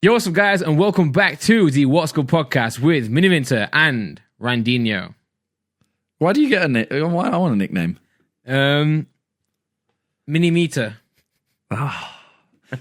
Yo, what's up, guys, and welcome back to the What's Good podcast with Mini Minter and Randinho. Why do you get a nickname? Why I want a nickname? Mini Meter.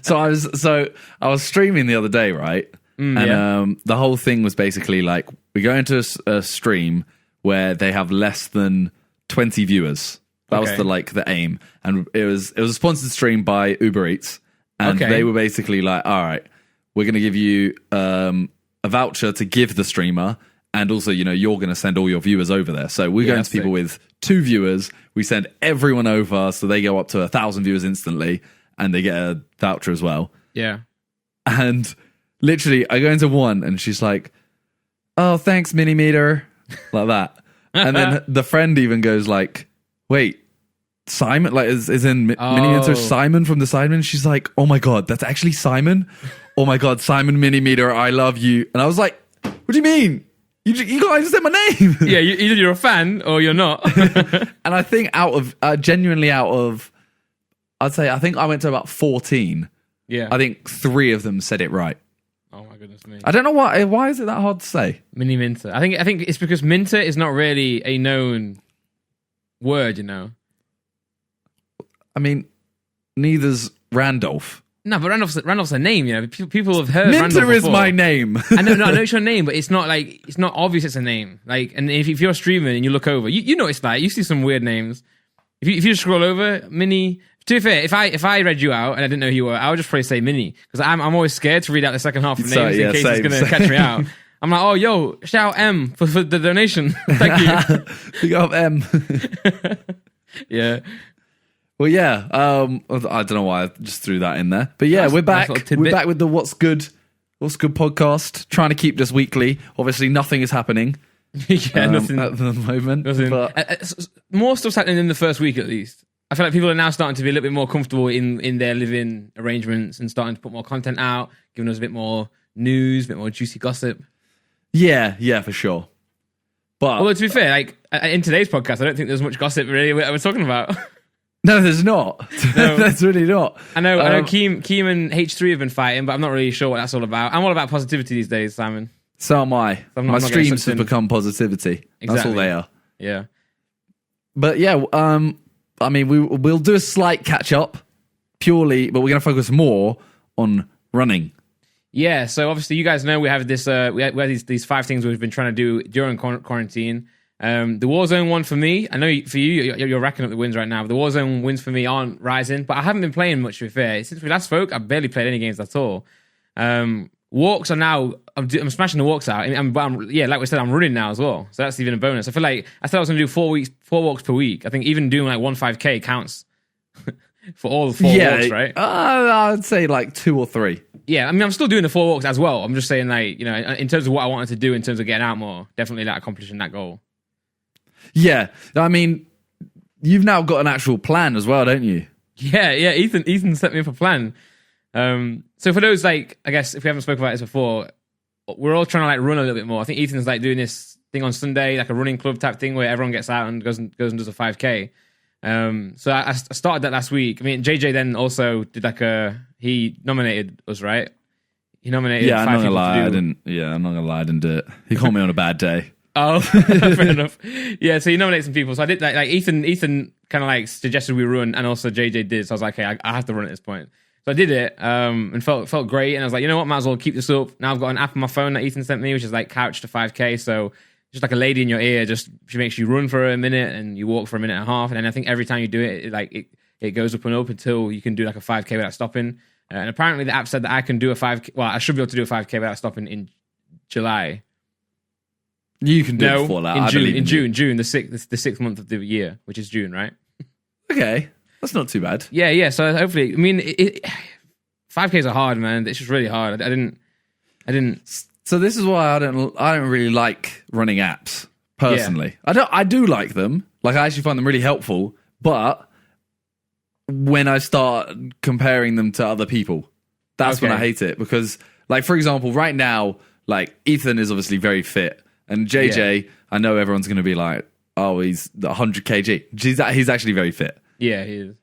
So I was streaming the other day, right? The whole thing was basically like we go into a stream where they have less than 20 viewers. That was the aim, and it was a sponsored stream by Uber Eats, and they were basically like, all right, we're going to give you a voucher to give the streamer, and also, you know, you're going to send all your viewers over there. So we're going to people with 2 viewers. We send everyone over, so they go up to 1,000 viewers instantly, and they get a voucher as well. Yeah. And literally, I go into one, and she's like, "Oh, thanks, Mini Meter," like that. And then the friend even goes like, "Wait, Simon? Like, is in Mini Meter Simon from the Simon?" She's like, "Oh my god, that's actually Simon. Oh my god, Simon Mini Meter, I love you." And I was like, "What do you mean? You guys said my name." Yeah, either you're a fan or you're not. And I think genuinely out of, I'd say, I think I went to about 14. Yeah. I think 3 of them said it right. Oh my goodness me. I don't know why. Why is it that hard to say? Mini Minter. I think it's because Minter is not really a known word, you know. I mean, neither's Randolph. No, but Randolph's a name, you know. People have heard Minter Randolph is before. my name. I know it's your name, but it's not obvious it's a name. Like, and if you're streaming and you look over, you notice that you see some weird names. If you scroll over, Mini. To be fair, if I read you out and I didn't know who you were, I would just probably say Mini, because I'm always scared to read out the second half of names in case it's going to catch me out. I'm like, oh, yo, shout out M for the donation. Thank you. Big up M. Yeah. Well, yeah. I don't know why I just threw that in there, but yeah, we're back. We're back with the What's Good podcast. Trying to keep this weekly. Obviously, nothing is happening. Yeah, nothing at the moment. Nothing. But More stuff's happening in the first week, at least. I feel like people are now starting to be a little bit more comfortable in their living arrangements and starting to put more content out, giving us a bit more news, a bit more juicy gossip. Yeah, for sure. But although, to be fair, like in today's podcast, I don't think there's much gossip really we're talking about. No, there's not. No. There's really not. I know Keem and H3 have been fighting, but I'm not really sure what that's all about. I'm all about positivity these days, Simon. So am I. My streams have become positivity. Exactly. That's all they are. Yeah. But yeah, I mean, we'll do a slight catch up purely, but we're going to focus more on running. Yeah, so obviously you guys know we have this we have these 5 things we've been trying to do during quarantine. The Warzone one for me, I know for you're racking up the wins right now, but the Warzone wins for me aren't rising, but I haven't been playing much, to be fair. Since we last spoke, I've barely played any games at all. Walks are now, I'm smashing the walks out. Like we said, I'm running now as well, so that's even a bonus. I feel like I said I was going to do 4 walks per week. I think even doing like 1 5K counts for all the 4 walks, right? I'd say like 2 or 3. Yeah, I mean, I'm still doing the 4 walks as well. I'm just saying, like, you know, in terms of what I wanted to do in terms of getting out more, definitely like accomplishing that goal. Yeah, I mean, you've now got an actual plan as well, don't you? Yeah. Ethan set me up a plan. So for those, like, I guess if we haven't spoken about this before, we're all trying to like run a little bit more. I think Ethan's like doing this thing on Sunday, like a running club type thing where everyone gets out and goes and does a 5K. So I started that last week. I mean, JJ then also did he nominated us, right? He nominated 5 people to do. I'm not gonna lie, I didn't do it. He called me on a bad day. Oh, fair enough. Yeah, so he nominated some people. So I did that. Like Ethan kind of like suggested we run, and also JJ did. So I was like, okay, I have to run at this point. So I did it, and felt great. And I was like, you know what, might as well keep this up. Now I've got an app on my phone that Ethan sent me, which is like Couch to 5K. So just like a lady in your ear, she makes you run for a minute and you walk for a minute and a half. And then I think every time you do it, it goes up and up until you can do like a 5K without stopping. And apparently the app said that I can do a 5K. Well, I should be able to do a 5K without stopping in July. You can do it before that. In June, the 6th month of the year, which is June, right? Okay, that's not too bad. Yeah. So hopefully, I mean, 5Ks are hard, man. It's just really hard. I didn't. So this is why I don't really like running apps personally. Yeah. I do like them. Like, I actually find them really helpful. But when I start comparing them to other people, that's when I hate it. Because, like, for example, right now, like, Ethan is obviously very fit. And JJ, I know everyone's going to be like, oh, he's 100 kg. He's actually very fit. Yeah, he is.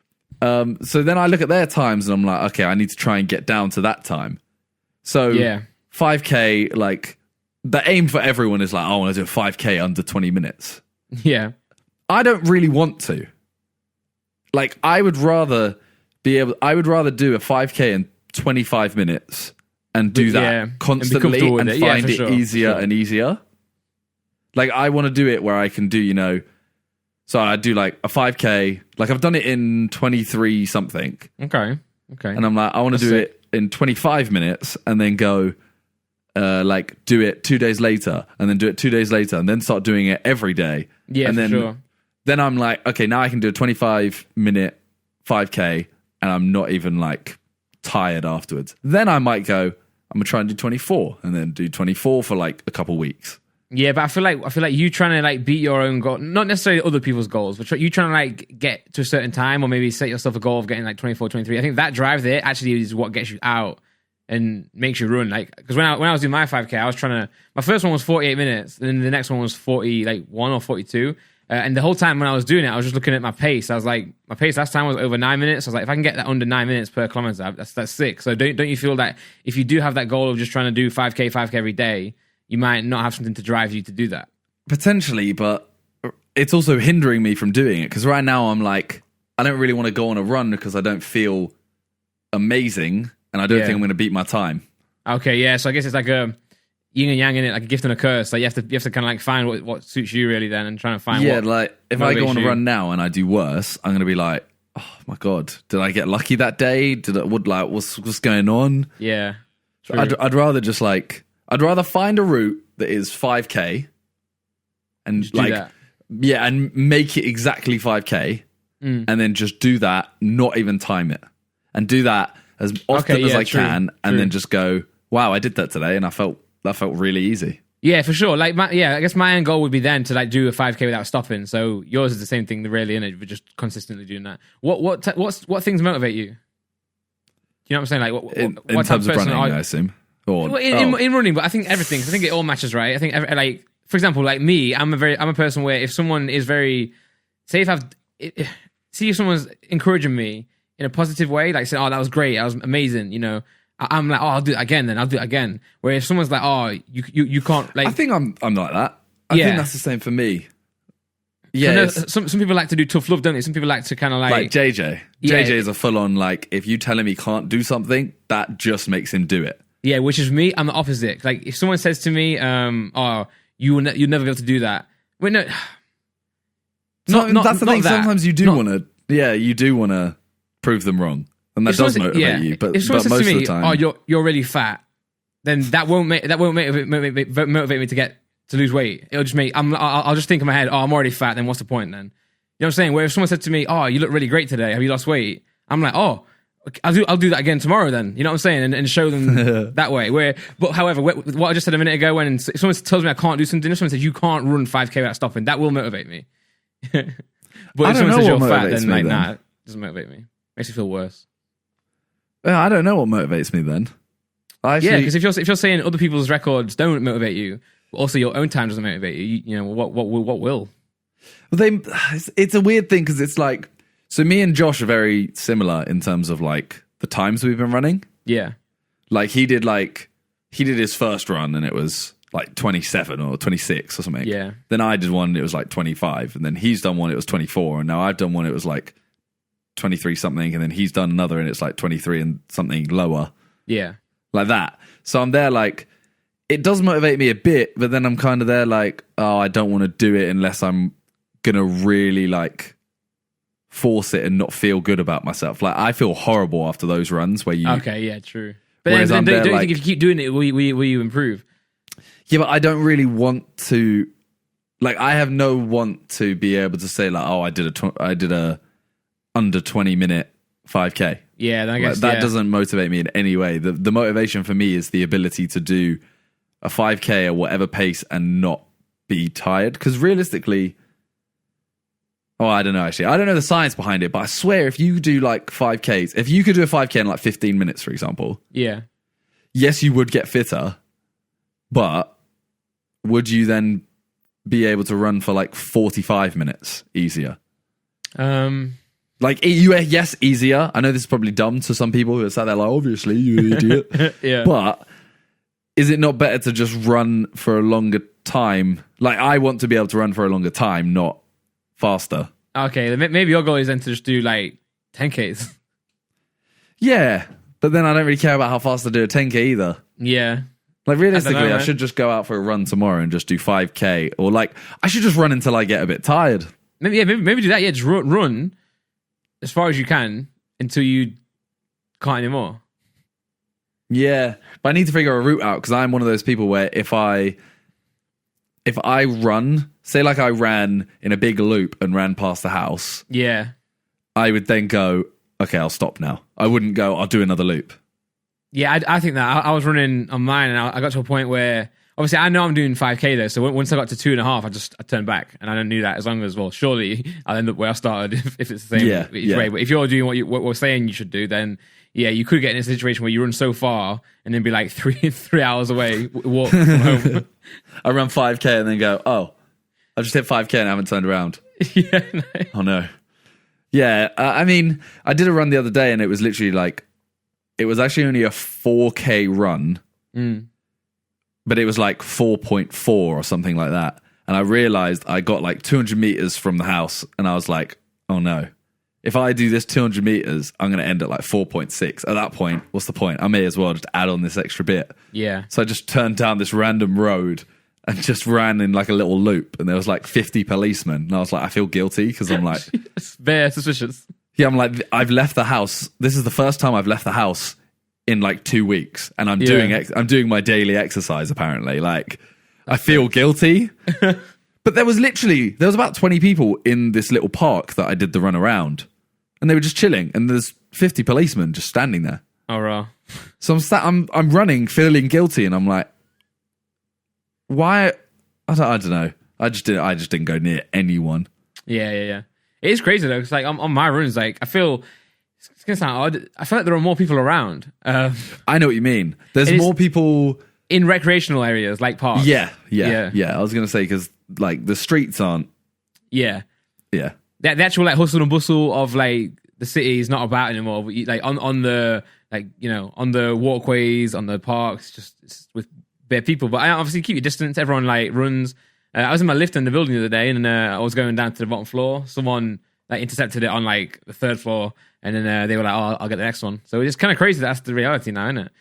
So then I look at their times and I'm like, okay, I need to try and get down to that time. So Yeah. 5K, like the aim for everyone is like, I want to do a 5K under 20 minutes. Yeah. I don't really want to. Like, I would rather do a 5K in 25 minutes and do that constantly and find it easier and easier. Like, I want to do it where I can do, so I do like a 5K, like I've done it in 23 something. Okay. And I'm like, I want to do it in 25 minutes and then go, like, do it 2 days later and then do it 2 days later and then start doing it every day. Yeah, and then, then I'm like, okay, now I can do a 25-minute 5K and I'm not even like tired afterwards. Then I might go, I'm going to try and do 24 and then do 24 for like a couple weeks. Yeah, but I feel like you trying to like beat your own goal, not necessarily other people's goals, but you trying to like get to a certain time or maybe set yourself a goal of getting like 24, 23. I think that drive there actually is what gets you out and makes you run. Like, because when I was doing my 5K, I was trying to, my first one was 48 minutes, and then the next one was 41 or 42. And the whole time when I was doing it, I was just looking at my pace. I was like, my pace last time was over 9 minutes. I was like, if I can get that under 9 minutes per kilometer, that's sick. So don't you feel that if you do have that goal of just trying to do 5K every day, you might not have something to drive you to do that? Potentially, but it's also hindering me from doing it. Because right now I'm like, I don't really want to go on a run because I don't feel amazing. And I don't think I'm going to beat my time. Okay, yeah. So I guess it's like a yin and yang in it, like a gift and a curse. Like you have to kind of like find what suits you really then and try and find what like if I go on a run now and I do worse, I'm going to be like, oh my God, did I get lucky that day? What's going on? Yeah. I'd rather just like, I'd rather find a route that is 5K and just like, and make it exactly 5K and then just do that, not even time it, and do that as often as I can, and then just go, wow, I did that today, and that felt really easy. Yeah, for sure. Like, I guess my end goal would be then to like do a 5K without stopping. So yours is the same thing, really, innit? But just consistently doing that. What things motivate you? You know what I'm saying? Like, in terms of running, I assume. In running, but I think everything. I think it all matches, right? I think like, for example, like me, I'm a person where if someone is very, say if someone's encouraging me in a positive way, like saying, oh, that was great, that was amazing, I'm like, oh, I'll do it again then, I'll do it again. Where if someone's like, oh, you can't, like, I think I'm like that. I think that's the same for me. Yeah, some people like to do tough love, don't they? Some people like to kind of like JJ. Yeah. JJ is a full on, like, if you tell him he can't do something, that just makes him do it. Yeah, which is me. I'm the opposite. Like, if someone says to me, "Oh, you'll never be able to do that," wait, no, that's the thing. Sometimes you do want to, you do want to prove them wrong, and that does motivate you. But if someone says most to me, of the time, "Oh, you're really fat," then that won't motivate me to lose weight. It'll just I'll just think in my head, "Oh, I'm already fat. Then what's the point then?" You know what I'm saying? Where if someone said to me, "Oh, you look really great today. Have you lost weight?" I'm like, "Oh, I'll do that again tomorrow then." You know what I'm saying? And show them that way. But however, what I just said a minute ago, when if someone tells me I can't do something, if someone says you can't run 5K without stopping, that will motivate me. But if someone says you're fat, then like, nah, it doesn't motivate me. Makes me feel worse. I don't know what motivates me then. Because if you're saying other people's records don't motivate you, but also your own time doesn't motivate you, you know what will? Well, it's a weird thing because it's like, so me and Josh are very similar in terms of like the times we've been running. Yeah. Like he did his first run and it was like 27 or 26 or something. Yeah. Then I did one, it was like 25, and then he's done one, it was 24, and now I've done one, it was like 23 something, and then he's done another and it's like 23 and something lower. Yeah. Like that. So I'm there like, it does motivate me a bit, but then I'm kind of there like, oh, I don't want to do it unless I'm going to really like force it and not feel good about myself. Like I feel horrible after those runs where you... Okay, yeah, true. But then don't you think if you keep doing it, will you improve? Yeah, but I don't really want to... Like I have no want to be able to say like, oh, I did a under 20 minute 5K. Yeah, then I guess that doesn't motivate me in any way. The motivation for me is the ability to do a 5K at whatever pace and not be tired. Because realistically, I don't know actually. I don't know the science behind it, but I swear if you do like 5Ks, if you could do a 5K in like 15 minutes, for example, yes, you would get fitter, but would you then be able to run for like 45 minutes easier? Like, yes, easier. I know this is probably dumb to some people who are sat there like, obviously, you idiot. Yeah. But is it not better to just run for a longer time? Like, I want to be able to run for a longer time, not faster. Okay, maybe your goal is then to just do like 10Ks. Yeah, but then I don't really care about how fast I do a 10K either. Yeah. Like, realistically, I should just go out for a run tomorrow and just do 5K. Or, like, I should just run until I get a bit tired. Maybe do that. Yeah, just run as far as you can until you can't anymore. Yeah, but I need to figure a route out, because I'm one of those people where if I run, say like I ran in a big loop and ran past the house, yeah, I would then go, okay, I'll stop now. I wouldn't go, I'll do another loop. Yeah, I think that I was running on mine, and I got to a point where obviously I know I'm doing 5K though. So once I got to 2.5, I turned back, and I knew that as long as, well, surely I'll end up where I started if it's the same way. But if you're doing what we're saying you should do, then yeah, you could get in a situation where you run so far and then be like 3 hours away, walk from home. I run 5K and then go, oh, I just hit 5K and I haven't turned around. Yeah. No. Oh no. Yeah, I mean, I did a run the other day and it was literally like, it was actually only a 4K run, but it was like 4.4 or something like that. And I realized I got like 200 meters from the house and I was like, oh no. If I do this 200 meters, I'm going to end at like 4.6. At that point, what's the point? I may as well just add on this extra bit. Yeah. So I just turned down this random road and just ran in like a little loop. And there was like 50 policemen. And I was like, I feel guilty because I'm like... It's very suspicious. Yeah, I'm like, I've left the house. This is the first time I've left the house in like 2 weeks. And I'm doing my daily exercise, apparently. Like, I feel guilty. But there was about 20 people in this little park that I did the run around. And they were just chilling, and there's 50 policemen just standing there. Oh, right. So I'm running, feeling guilty, and I'm like, why? I don't know. I just didn't go near anyone. Yeah. It is crazy though, because like on my runs, like I feel it's gonna sound odd. I feel like there are more people around. I know what you mean. There's more people in recreational areas like parks. Yeah. I was gonna say, because like the streets aren't. Yeah. The actual like hustle and bustle of like the city is not about anymore. But like on the like, you know, on the walkways, on the parks, it's with bare people. But I obviously keep your distance. Everyone like runs. I was in my lift in the building the other day, and I was going down to the bottom floor. Someone like intercepted it on like the 3rd floor, and then they were like, "Oh, I'll get the next one." So it's kind of crazy. That's the reality now, isn't it?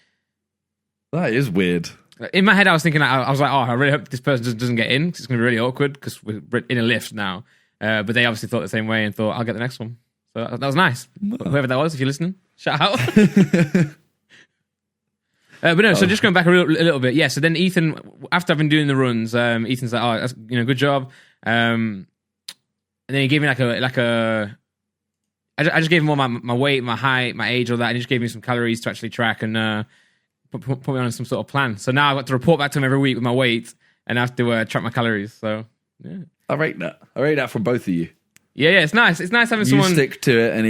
That is weird. In my head, I was thinking, I was like, "Oh, I really hope this person doesn't get in, because it's going to be really awkward because we're in a lift now." But they obviously thought the same way and thought, I'll get the next one. So that was nice. Whoever that was, if you're listening, shout out. But no, so just going back a little bit. Yeah, so then Ethan, after I've been doing the runs, Ethan's like, oh, that's, good job. And then he gave me I just gave him all my weight, my height, my age, all that. And he just gave me some calories to actually track and put me on some sort of plan. So now I've got to report back to him every week with my weight and I have to track my calories. So, yeah. I rate that from both of you. Yeah, it's nice. It's nice having someone... You stick to it, and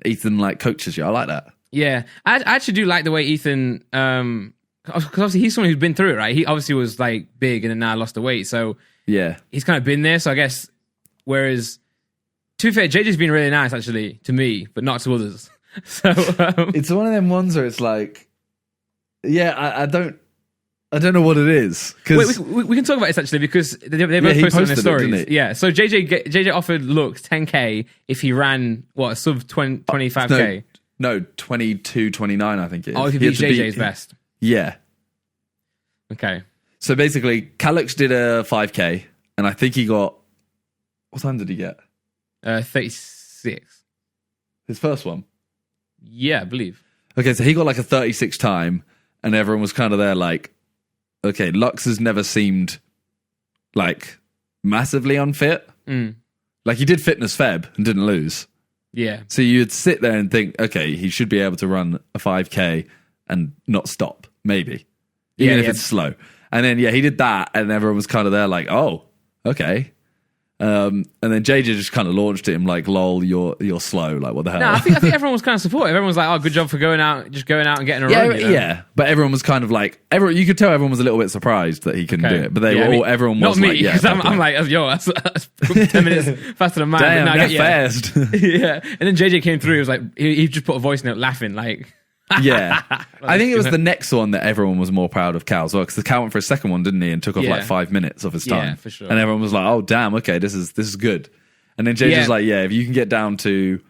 Ethan like coaches you. I like that. Yeah, I actually do like the way Ethan, because obviously he's someone who's been through it, right? He obviously was like big and then now lost the weight, so yeah, he's kind of been there. So I guess, whereas to be fair, JJ's been really nice actually to me, but not to others. So it's one of them ones where it's like, yeah, I don't know what it is. Wait, we can talk about this actually, because they both posted on their stories. Yeah, so JJ offered Lux 10K if he ran a sub 25K. No, 22, 29, I think it is. Oh, if he beat JJ's best. Yeah. Okay. So basically, Calix did a 5K, and I think he got... What time did he get? 36. His first one? Yeah, I believe. Okay, so he got like a 36 time, and everyone was kind of there like, okay, Lux has never seemed like massively unfit. Like, he did fitness feb and didn't lose. Yeah. So you'd sit there and think, okay, he should be able to run a 5K and not stop, maybe. Even if it's slow. And then, he did that, and everyone was kind of there like, oh, okay. And then JJ just kind of launched at him like, lol, you're slow, like, what the hell? No, I think everyone was kind of supportive. Everyone was like, oh, good job for going out and getting a run. Yeah, but everyone was kind of like, you could tell everyone was a little bit surprised that he couldn't do it, but everyone was not like, me, because I'm like, yo, that's 10 minutes faster than mine. Damn, that's fast. Yeah, and then JJ came through, he was like, he just put a voice note laughing, like, Yeah. I think it was the next one that everyone was more proud of Cal as well, because the Cal went for a second one, didn't he, and took off like 5 minutes of his time. Yeah, for sure. And everyone was like, oh, damn, okay, this is good. And then JJ's like, yeah, if you can get down to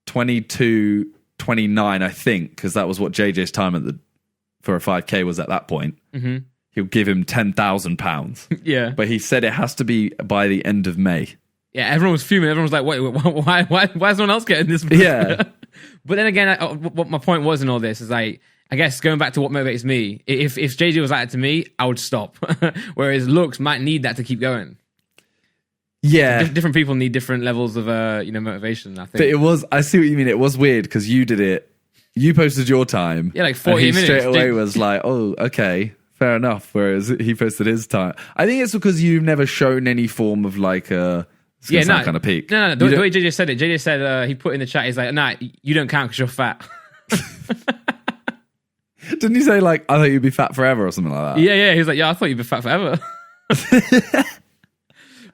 22:29, I think, because that was what JJ's time for a 5K was at that point, he'll give him £10,000. Yeah. But he said it has to be by the end of May. Yeah, everyone was fuming. Everyone was like, wait, why is no one else getting this? Yeah. But then again, what my point was in all this is like, I guess going back to what motivates me, if JJ was like that to me, I would stop. Whereas looks might need that to keep going. Yeah. Different people need different levels of motivation, I think. But I see what you mean. It was weird because you did it. You posted your time. Yeah, like 40 minutes. Straight away was like, oh, okay, fair enough. Whereas he posted his time. I think it's because you've never shown any form of like kind of peak. No. The way JJ said it, JJ said he put in the chat, he's like, nah, you don't count because you're fat. Didn't he say like, I thought you'd be fat forever or something like that? Yeah. He was like, yeah, I thought you'd be fat forever.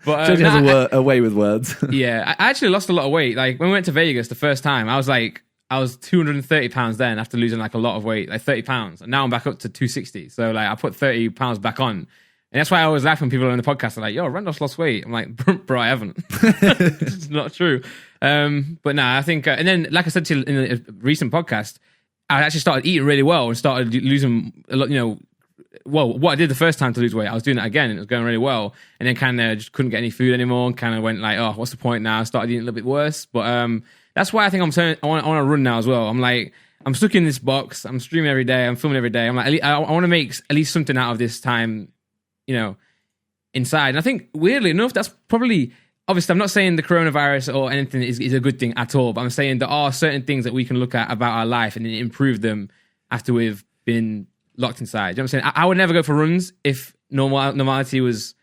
But JJ has a way with words. Yeah, I actually lost a lot of weight. Like when we went to Vegas the first time, I was 230 pounds then after losing like a lot of weight, like 30 pounds. And now I'm back up to 260. So like I put 30 pounds back on. And that's why I always laugh when people on the podcast are like, yo, Randolph's lost weight. I'm like, bro, I haven't. It's not true. But no, I think, and then like I said to you in a recent podcast, I actually started eating really well and started losing a lot, well, what I did the first time to lose weight, I was doing that again and it was going really well. And then kind of just couldn't get any food anymore and kind of went like, oh, what's the point now? I started eating a little bit worse. But that's why I think I want to run now as well. I'm like, I'm stuck in this box. I'm streaming every day. I'm filming every day. I'm like, I want to make at least something out of this time, inside. And I think weirdly enough, that's probably, obviously I'm not saying the coronavirus or anything is a good thing at all, but I'm saying there are certain things that we can look at about our life and then improve them after we've been locked inside. You know what I'm saying? I would never go for runs if normality was,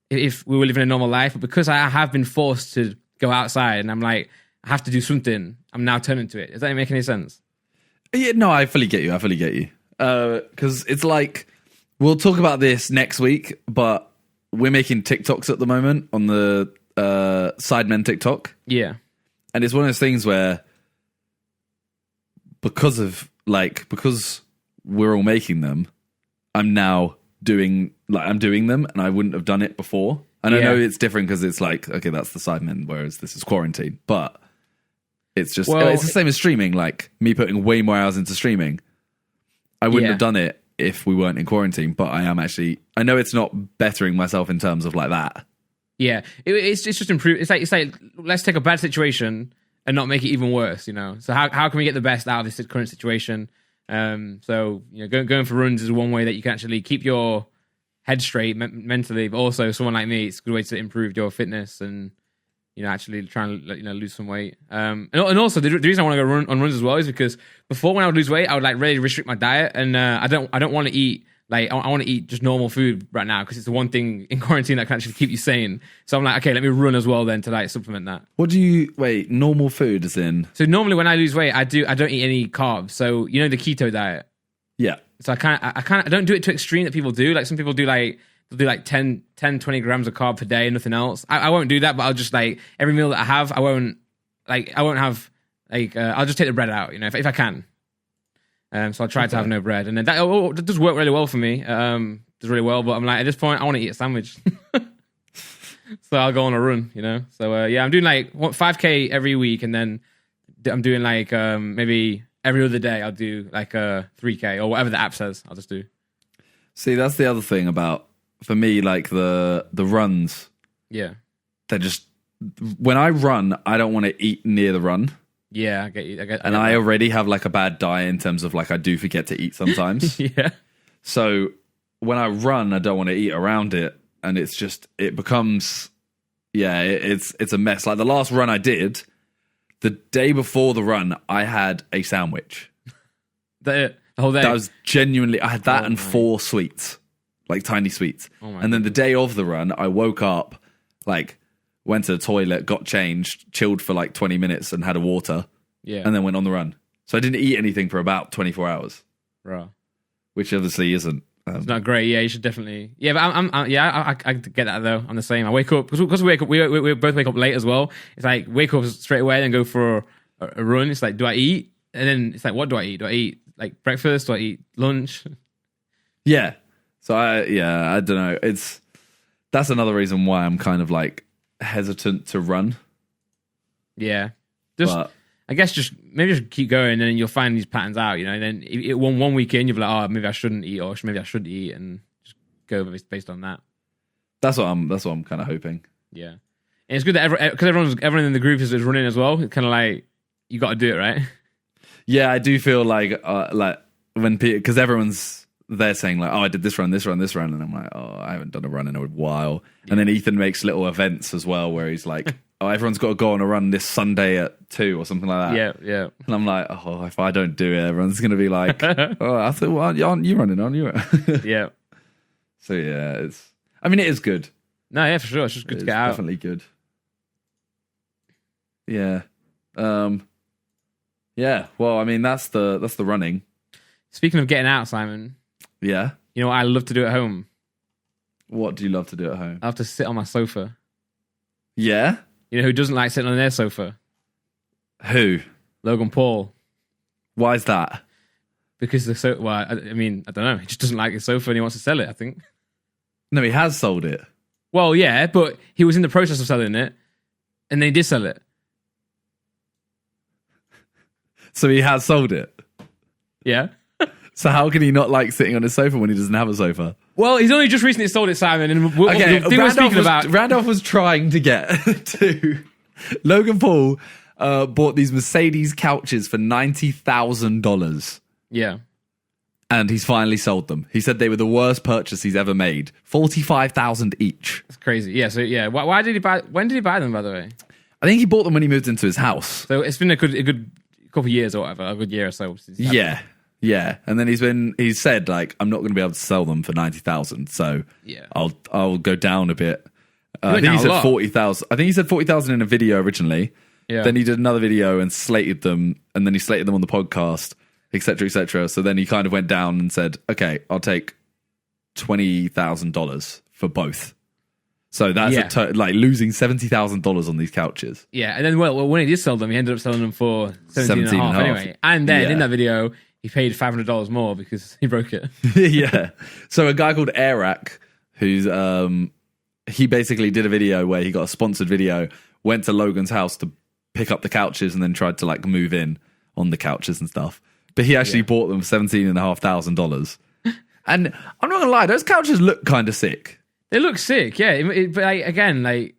if we were living a normal life, but because I have been forced to go outside and I'm like, I have to do something, I'm now turning to it. Does that make any sense? Yeah, no, I fully get you. Because it's like, we'll talk about this next week, but we're making TikToks at the moment on the Sidemen TikTok. Yeah. And it's one of those things where because we're all making them, I'm now doing them and I wouldn't have done it before. And I know it's different because it's like, okay, that's the Sidemen, whereas this is quarantine. But it's just, it's the same as streaming, like me putting way more hours into streaming. I wouldn't have done it if we weren't in quarantine, but I know it's not bettering myself in terms of like that. Yeah. It's just improve. It's like, let's take a bad situation and not make it even worse, So how can we get the best out of this current situation? So, going for runs is one way that you can actually keep your head straight mentally, but also someone like me, it's a good way to improve your fitness and, actually try and, lose some weight. And also the reason I want to go on runs as well is because before when I would lose weight, I would like really restrict my diet and, I don't want to eat, I want to eat just normal food right now because it's the one thing in quarantine that can actually keep you sane. So I'm like, okay, let me run as well then to supplement that. Normal food as in? So normally when I lose weight, I don't eat any carbs. So the keto diet. Yeah. So I don't do it to extreme that people do. Like some people do they'll do 10, 20 grams of carb per day and nothing else. I won't do that, but I'll just every meal that I have, I won't have I'll just take the bread out, if I can. So I try to have no bread, and then that does work really well for me. Does really well, but I'm like at this point I want to eat a sandwich, so I'll go on a run, So I'm doing 5K every week, and then I'm doing maybe every other day I'll do a 3K or whatever the app says. I'll just do. See, that's the other thing about for me, the runs. Yeah, they're just when I run, I don't want to eat near the run. Yeah, I get you. I already have a bad diet in terms of I do forget to eat sometimes. Yeah. So when I run, I don't want to eat around it, and it's just it becomes, it's a mess. Like the last run I did, the day before the run, I had a sandwich. The whole day. That was genuinely. I had that and 4 sweets, tiny sweets. And then the day of the run, I woke up went to the toilet, got changed, chilled for 20 minutes and had a water. Yeah. And then went on the run. So I didn't eat anything for about 24 hours. Right. Which obviously isn't. It's not great. Yeah, you should definitely. Yeah, but I get that though. I'm the same. I wake up, because we both wake up late as well. It's wake up straight away and go for a run. It's do I eat? And then it's like, what do I eat? Do I eat like breakfast? Do I eat lunch? Yeah. So I don't know. That's another reason why I'm kind of like hesitant to run. Yeah. I guess maybe just keep going, and then you'll find these patterns out, you know. And then one weekend you'll be like, oh, maybe I shouldn't eat, or maybe I should eat, and just go based on that. That's what I'm kind of hoping. Yeah, and it's good that because everyone in the group is running as well. It's kind of like you got to do it, right? Yeah, I do feel like when because everyone's there saying like, oh, I did this run, and I'm like, oh, I haven't done a run in a while. Yeah. And then Ethan makes little events as well where he's like, oh, everyone's got to go on a run this Sunday at 2 or something like that. Yeah, yeah. And I'm like, oh, if I don't do it, everyone's going to be like, oh, I thought, well, aren't you running, aren't you? Yeah. So yeah, it is good. No, yeah, for sure. It's just good to get out. Definitely good. Yeah. Yeah. Well, I mean, that's the running. Speaking of getting out, Simon. Yeah. You know what I love to do at home? What do you love to do at home? I love to sit on my sofa. Yeah? You know who doesn't like sitting on their sofa? Who? Logan Paul. Why is that? Because I don't know. He just doesn't like his sofa and he wants to sell it, I think. No, he has sold it. Well, yeah, but he was in the process of selling it, and then he did sell it. So he has sold it? Yeah. So how can he not like sitting on his sofa when he doesn't have a sofa? Well, he's only just recently sold it, Simon. And Randolph was trying to get to... Logan Paul bought these Mercedes couches for $90,000. Yeah. And he's finally sold them. He said they were the worst purchase he's ever made. $45,000 each. That's crazy. Yeah, so yeah. Why did he buy... When did he buy them, by the way? I think he bought them when he moved into his house. So it's been a good couple of years or whatever. A good year or so. Yeah, and then he said like, I'm not going to be able to sell them for 90,000, so yeah, I'll go down a bit. I think he said 40,000. I think he said 40,000 in a video originally. Yeah. Then he did another video and slated them, and then he slated them on the podcast, etc., etc. So then he kind of went down and said, okay, I'll take $20,000 for both. So that's like losing $70,000 on these couches. Yeah, and then when he did sell them, he ended up selling them for 17.5 anyway. And then in that video, he paid $500 more because he broke it. Yeah. So a guy called Arak, who's he basically did a video where he got a sponsored video, went to Logan's house to pick up the couches, and then tried to like move in on the couches and stuff. But he actually bought them for $17,500. And I'm not gonna lie, those couches look kind of sick. They look sick, yeah. But again, like,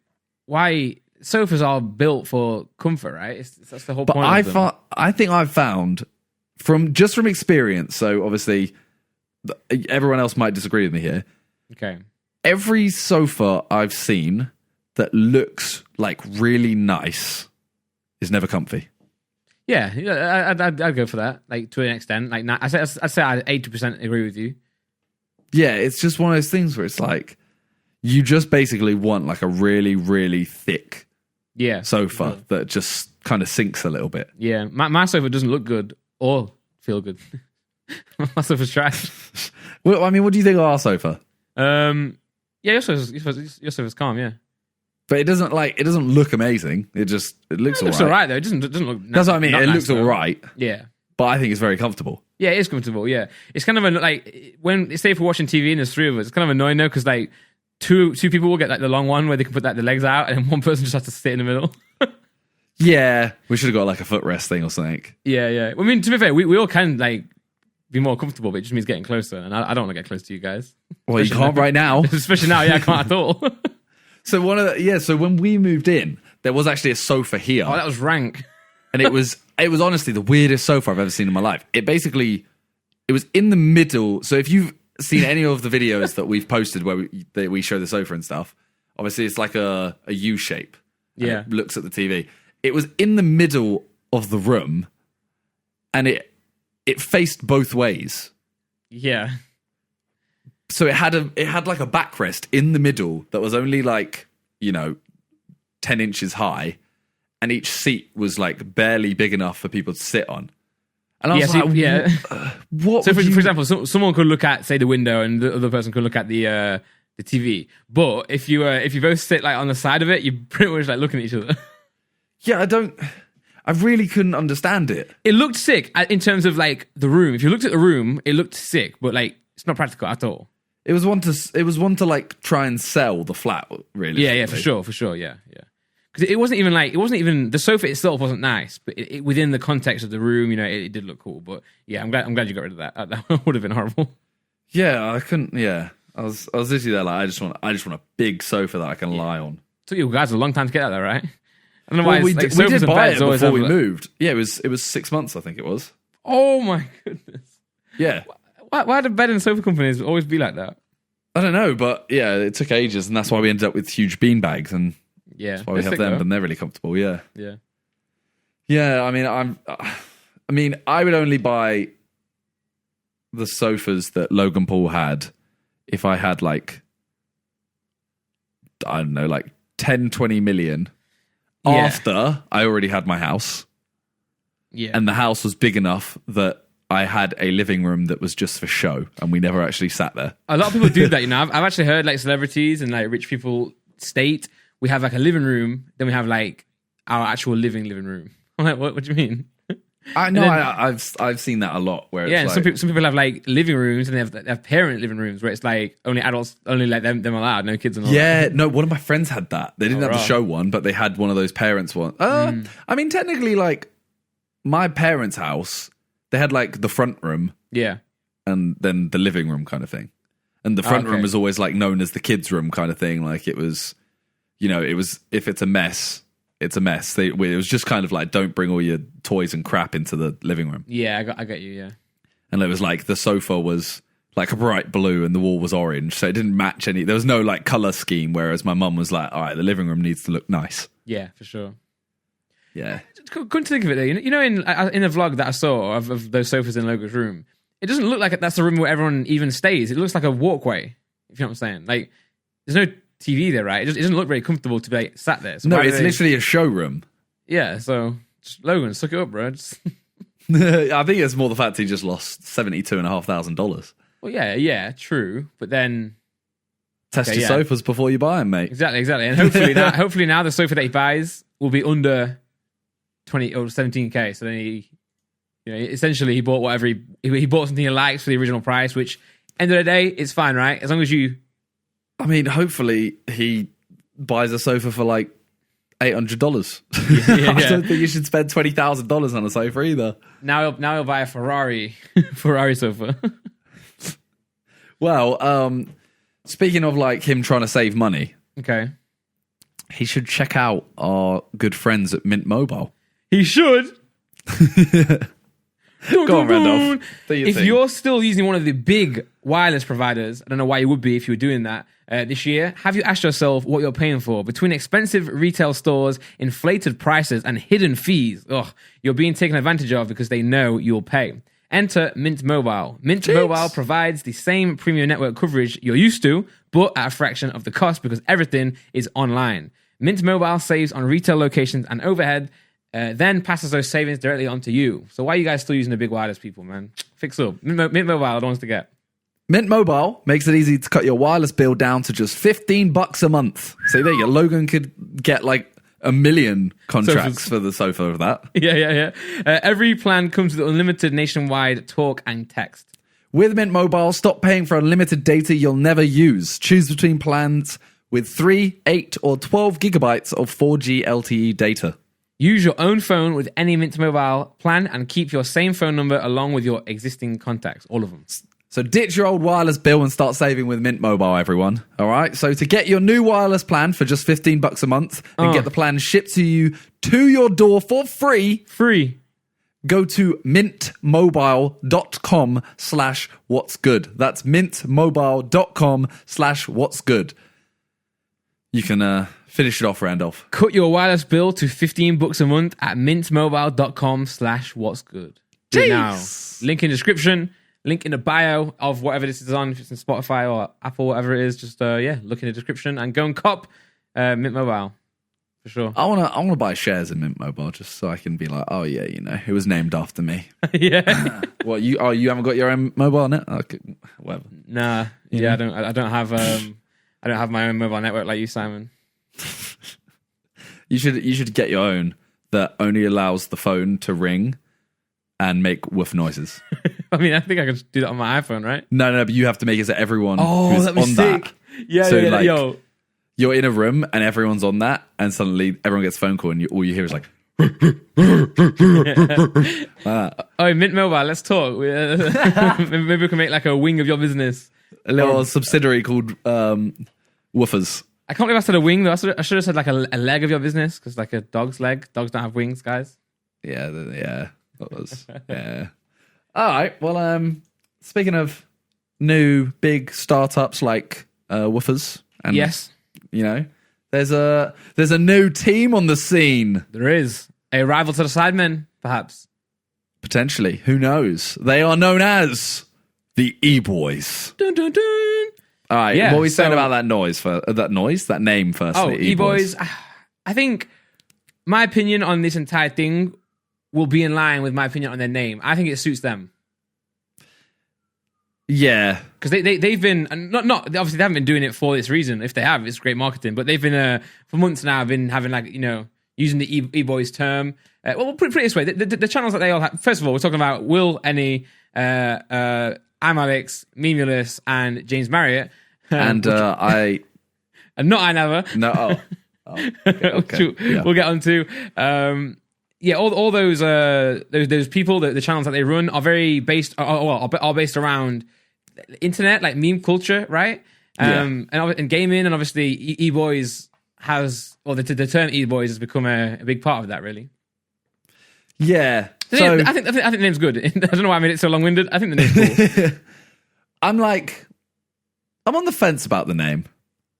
why sofas are built for comfort, right? That's the whole point. But I think I've found from experience. So obviously, everyone else might disagree with me here. Okay. Every sofa I've seen that looks like really nice is never comfy. Yeah, I'd go for that. Like to an extent, like I'd say I 80% agree with you. Yeah, it's just one of those things where it's like you just basically want like a really, really thick sofa that just kind of sinks a little bit. Yeah, my sofa doesn't look good or feel good. My sofa's trash. Well, I mean, what do you think of our sofa? Yeah, your sofa's calm, yeah. But it doesn't look amazing. It looks all right though. It doesn't look. That's what I mean. It looks all right. Yeah. But I think it's very comfortable. Yeah, it is comfortable. Yeah, it's kind of like when say if we're watching TV and there's three of us, it's kind of annoying though because like two people will get like the long one where they can put like the legs out, and one person just has to sit in the middle. Yeah, we should have got like a footrest thing or something. Yeah. I mean, to be fair, we all can like be more comfortable, but it just means getting closer, and I don't want to get close to you guys. Well, you can't right now, especially now. Yeah, I can't at all. So so when we moved in, there was actually a sofa here. Oh, that was rank. And it was honestly the weirdest sofa I've ever seen in my life. It was in the middle. So if you've seen any of the videos that we've posted where we show the sofa and stuff, obviously it's like a U shape. Yeah. It looks at the TV. It was in the middle of the room, and it faced both ways. Yeah. So it had like a backrest in the middle that was only like, 10 inches high, and each seat was like barely big enough for people to sit on. And I was what? So for example, someone could look at say the window, and the other person could look at the TV. But if you both sit like on the side of it, you're pretty much like looking at each other. Yeah, I really couldn't understand it. It looked sick in terms of like the room. If you looked at the room, it looked sick, but like it's not practical at all. It was one to like try and sell the flat, really. Yeah, for sure, yeah. Because it wasn't even the sofa itself wasn't nice, but it within the context of the room, it did look cool. But yeah, I'm glad you got rid of that. That would have been horrible. Yeah, I couldn't. Yeah, I was literally there like I just want a big sofa that I can lie on. Took you guys a long time to get out there, right? I don't know Well, why we did buy it before we moved. Yeah, it was 6 months, I think it was. Oh my goodness. Yeah. Why do bed and sofa companies always be like that? I don't know, but yeah, it took ages, and that's why we ended up with huge bean bags, and that's why we have them, and they're really comfortable. Yeah. I mean, I would only buy the sofas that Logan Paul had if I had like, I don't know, like 10, 20 million after I already had my house. Yeah. And the house was big enough that I had a living room that was just for show, and we never actually sat there. A lot of people do that, I've actually heard like celebrities and like rich people state we have like a living room, then we have like our actual living room. I'm like, what do you mean? I know, I've seen that a lot. Where it's some people have like living rooms, and they have parent living rooms where it's like only adults, only like them allowed, no kids and all that. No, one of my friends had that. They didn't have the show one, but they had one of those parents one. I mean, technically, like my parents' house, they had like the front room, and then the living room kind of thing. And the front room was always like known as the kids' room kind of thing. Like it was, it was, if it's a mess, it's a mess. It was just kind of like, don't bring all your toys and crap into the living room. Yeah, I get you, yeah. And it was like, the sofa was like a bright blue and the wall was orange, so it didn't match any, there was no like colour scheme, whereas my mum was like, all right, the living room needs to look nice. Yeah, for sure. Yeah. Couldn't think of it though. In a vlog that I saw of those sofas in Logan's room, it doesn't look like that's the room where everyone even stays. It looks like a walkway, if you know what I'm saying. Like, there's no TV there, right? It doesn't look very comfortable to be like, sat there. So no, it's literally a showroom. Yeah, so Logan, suck it up, bro. I think it's more the fact he just lost $72,500. Well, yeah, true. But then test your sofas before you buy them, mate. Exactly. And hopefully now the sofa that he buys will be under 20 or 17k. So then he, essentially he bought whatever he bought something he likes for the original price. Which end of the day, it's fine, right? As long as you. I mean, hopefully he buys a sofa for like $800. Yeah. I don't think you should spend $20,000 on a sofa either. Now he'll buy a Ferrari sofa. Well, speaking of like him trying to save money, okay, he should check out our good friends at Mint Mobile. He should. Go on, Randolph. If you're still using one of the big wireless providers, I don't know why you would be if you were doing that this year, have you asked yourself what you're paying for? Between expensive retail stores, inflated prices, and hidden fees, you're being taken advantage of because they know you'll pay. Enter Mint Mobile. Mint Mobile provides the same premium network coverage you're used to, but at a fraction of the cost because everything is online. Mint Mobile saves on retail locations and overhead, then passes those savings directly onto you. So why are you guys still using the big wireless, people, man? Fix up. Mint Mobile, I don't want to get. Mint Mobile makes it easy to cut your wireless bill down to just $15 a month. So there you go. Logan could get like 1 million contracts for the sofa of that. Yeah. Every plan comes with unlimited nationwide talk and text. With Mint Mobile, stop paying for unlimited data you'll never use. Choose between plans with 3, 8, or 12 gigabytes of 4G LTE data. Use your own phone with any Mint Mobile plan and keep your same phone number along with your existing contacts, all of them. So ditch your old wireless bill and start saving with Mint Mobile, everyone. All right? So to get your new wireless plan for just $15 a month and get the plan shipped to you to your door for free, go to mintmobile.com/what'sgood. That's mintmobile.com/what'sgood. You can finish it off, Randolph. Cut your wireless bill to $15 a month at mintmobile.com/what'sgood. Do it now. Link in description. Link in the bio of whatever this is on, if it's in Spotify or Apple, whatever it is. Just look in the description and go and cop Mint Mobile for sure. I wanna buy shares in Mint Mobile just so I can be like, oh yeah, it was named after me. Yeah. What you haven't got your own mobile net? Okay, whatever. Nah. Yeah, I don't have my own mobile network like you, Simon. You should get your own that only allows the phone to ring and make woof noises. I mean, I think I could do that on my iPhone, right? No, but you have to make it so everyone who's that'd be on sick. that. Yeah, So, yeah, like, yo. You're in a room and everyone's on that, and suddenly everyone gets a phone call, and all you hear is like, Oh, Mint Mobile, let's talk. Maybe we can make like a wing of your business. a little subsidiary called Woofers. I can't believe I said a wing though. I should have said like a leg of your business, because like a dog's leg. Dogs don't have wings, guys. Yeah. That was, yeah. All right. Well, speaking of new big startups like Woofers, and Yes, you know, there's a new team on the scene. there is a rival to the Sidemen, perhaps. Potentially, who knows? They are known as the E-Boys. Dun, dun, dun. All right, Yeah, what are we saying so- about that name first? Oh, E-Boys. I think my opinion on this entire thing will be in line with my opinion on their name. I think it suits them. Yeah, Because they've been not obviously they haven't been doing it for this reason. If they have, it's great marketing. But they've been for months now been having like using the E-Boys term. Well, put it this way: the channels that they all have. First of all, we're talking about Will, Any, I'm Alex, Memulus, and James Marriott. and I And not I never. no. Oh, okay. Yeah. We'll get on to all those people, the channels that they run are very based are based around internet, like meme culture, right? And gaming, and obviously E-Boys has, or the term E-Boys has become a big part of that, really. Yeah. So I think the name's good. I don't know why I made it so long-winded. I think the name's cool. I'm on the fence about the name.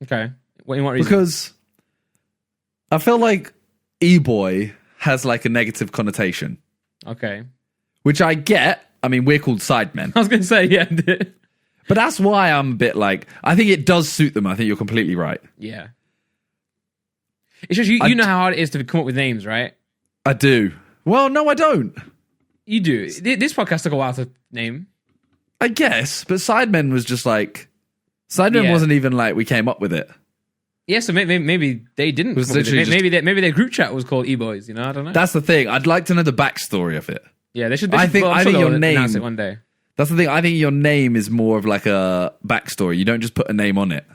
Okay. In what reason? Because I feel like E-Boy has like a negative connotation, Okay. which I get. I mean, we're called Sidemen. I was going to say, yeah. But that's why I'm a bit like, I think it does suit them. I think you're completely right. Yeah. It's just, you know how hard it is to come up with names, right? I do. Well, no, I don't. You do. This podcast took a while to name. I guess. But Sidemen was just like, Sidemen wasn't even like we came up with it. Yeah, so maybe they didn't. was Come up with it. literally Maybe their group chat was called E-Boys. I don't know. That's the thing. I'd like to know the backstory of it. Yeah, they should. I think your name- announce it one day. That's the thing. I think your name is more of like a backstory. You don't just put a name on it.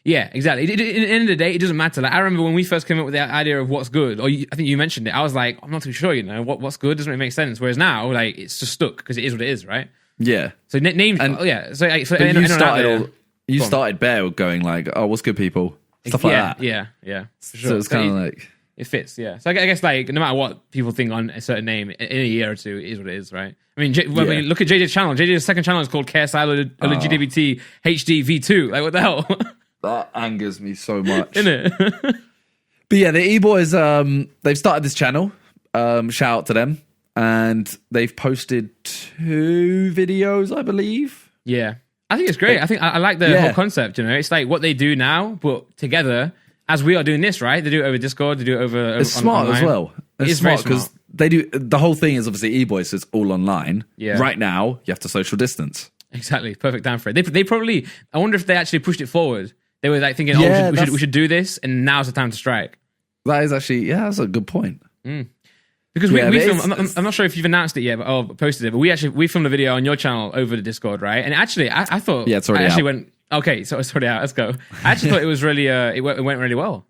Yeah, exactly. At the end of the day, it doesn't matter. Like I remember when we first came up with the idea of what's good, or I think you mentioned it. I was like, I'm not too sure. What's good doesn't really make sense. Whereas now, like it's just stuck because it is what it is, right? Yeah. So names. And- So But you started Bear going like, oh, what's good, people? Stuff like that. Yeah, for sure. So it's kind of like, it fits, yeah. So I guess like no matter what people think on a certain name in a year or two, it is what it is, right? I mean, when you look at JJ's channel, JJ's second channel is called KSI LGBT HD V2. Like what the hell? that angers me so much. Isn't it? But yeah, the E-Boys, they've started this channel. Shout out to them. And they've posted 2 videos, I believe. Yeah. I think it's great. I think I like the whole concept, It's like what they do now, but together, as we are doing this, right? They do it over Discord, they do it over It's smart online. as well. It's very smart because smart. they do, the whole thing is obviously E-Boys, so it's all online. Yeah. Right now, you have to social distance. Exactly. Perfect time for it. They probably, I wonder if they actually pushed it forward. They were like thinking, Yeah, we should do this, and now's the time to strike. That is actually, that's a good point. Because Yeah, we but filmed, I'm not sure if you've announced it yet, but posted it, but we filmed a video on your channel over the Discord, right? And actually, I thought, Yeah, it's already I actually out. went, okay, so it's already out, let's go. I actually thought it was really, it went really well.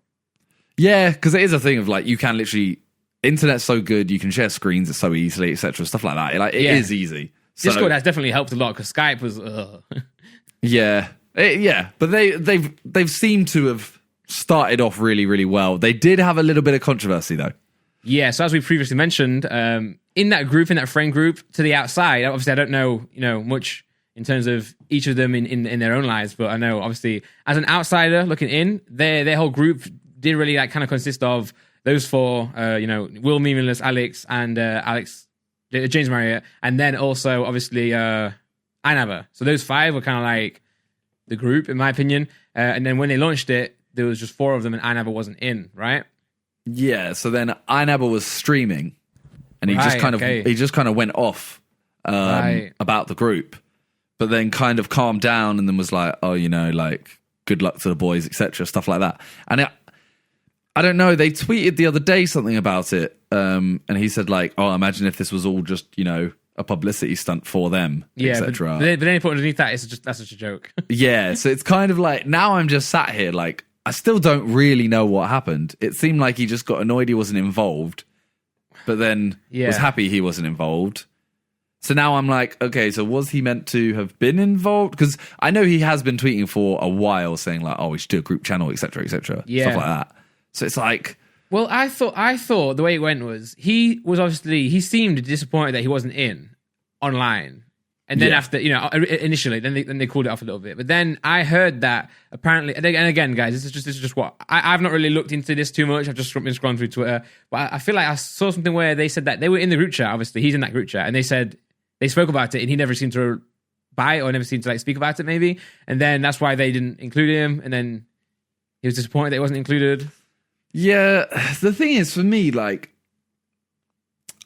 Yeah, because it is a thing of like, you can literally, internet's so good, you can share screens so easily, etc. Stuff like that. Like, it is easy. So, Discord has definitely helped a lot because Skype was, yeah. But they've seemed to have started off really, really well. They did have a little bit of controversy though. Yeah, so as we previously mentioned, in that friend group, to the outside, obviously I don't know, much in terms of each of them in their own lives, but I know obviously as an outsider looking in, their whole group did really like kind of consist of those 4, Will, Memulus, Alex, and James Marriott, and then also obviously Inaba. So those 5 were kind of like the group, in my opinion. And then when they launched it, there was just 4 of them, and Inaba wasn't in, right? Yeah, so then Inaba was streaming, and he just kind of went off about the group, but then kind of calmed down, and then was like, oh, like good luck to the boys, etc., stuff like that. And I don't know. They tweeted the other day something about it, and he said like, "Oh, imagine if this was all just a publicity stunt for them, etc." But then he put underneath that, that's such a joke. Yeah, so it's kind of like now I'm just sat here like I still don't really know what happened. It seemed like he just got annoyed he wasn't involved, but then was happy he wasn't involved. So now I'm like, okay, so was he meant to have been involved? Because I know he has been tweeting for a while saying like, oh, we should do a group channel, etc., stuff like that. So it's like... Well, I thought the way it went was, he seemed disappointed that he wasn't in online. And then after, initially, then they cooled it off a little bit. But then I heard that apparently, and again, guys, this is just what, I've not really looked into this too much. I've just been scrolling through Twitter. But I feel like I saw something where they said that they were in the group chat, obviously, he's in that group chat, and they said, they spoke about it, and he never seemed to buy it or never seemed to like speak about it, maybe. And then that's why they didn't include him. And then he was disappointed that he wasn't included. Yeah, the thing is, for me, like,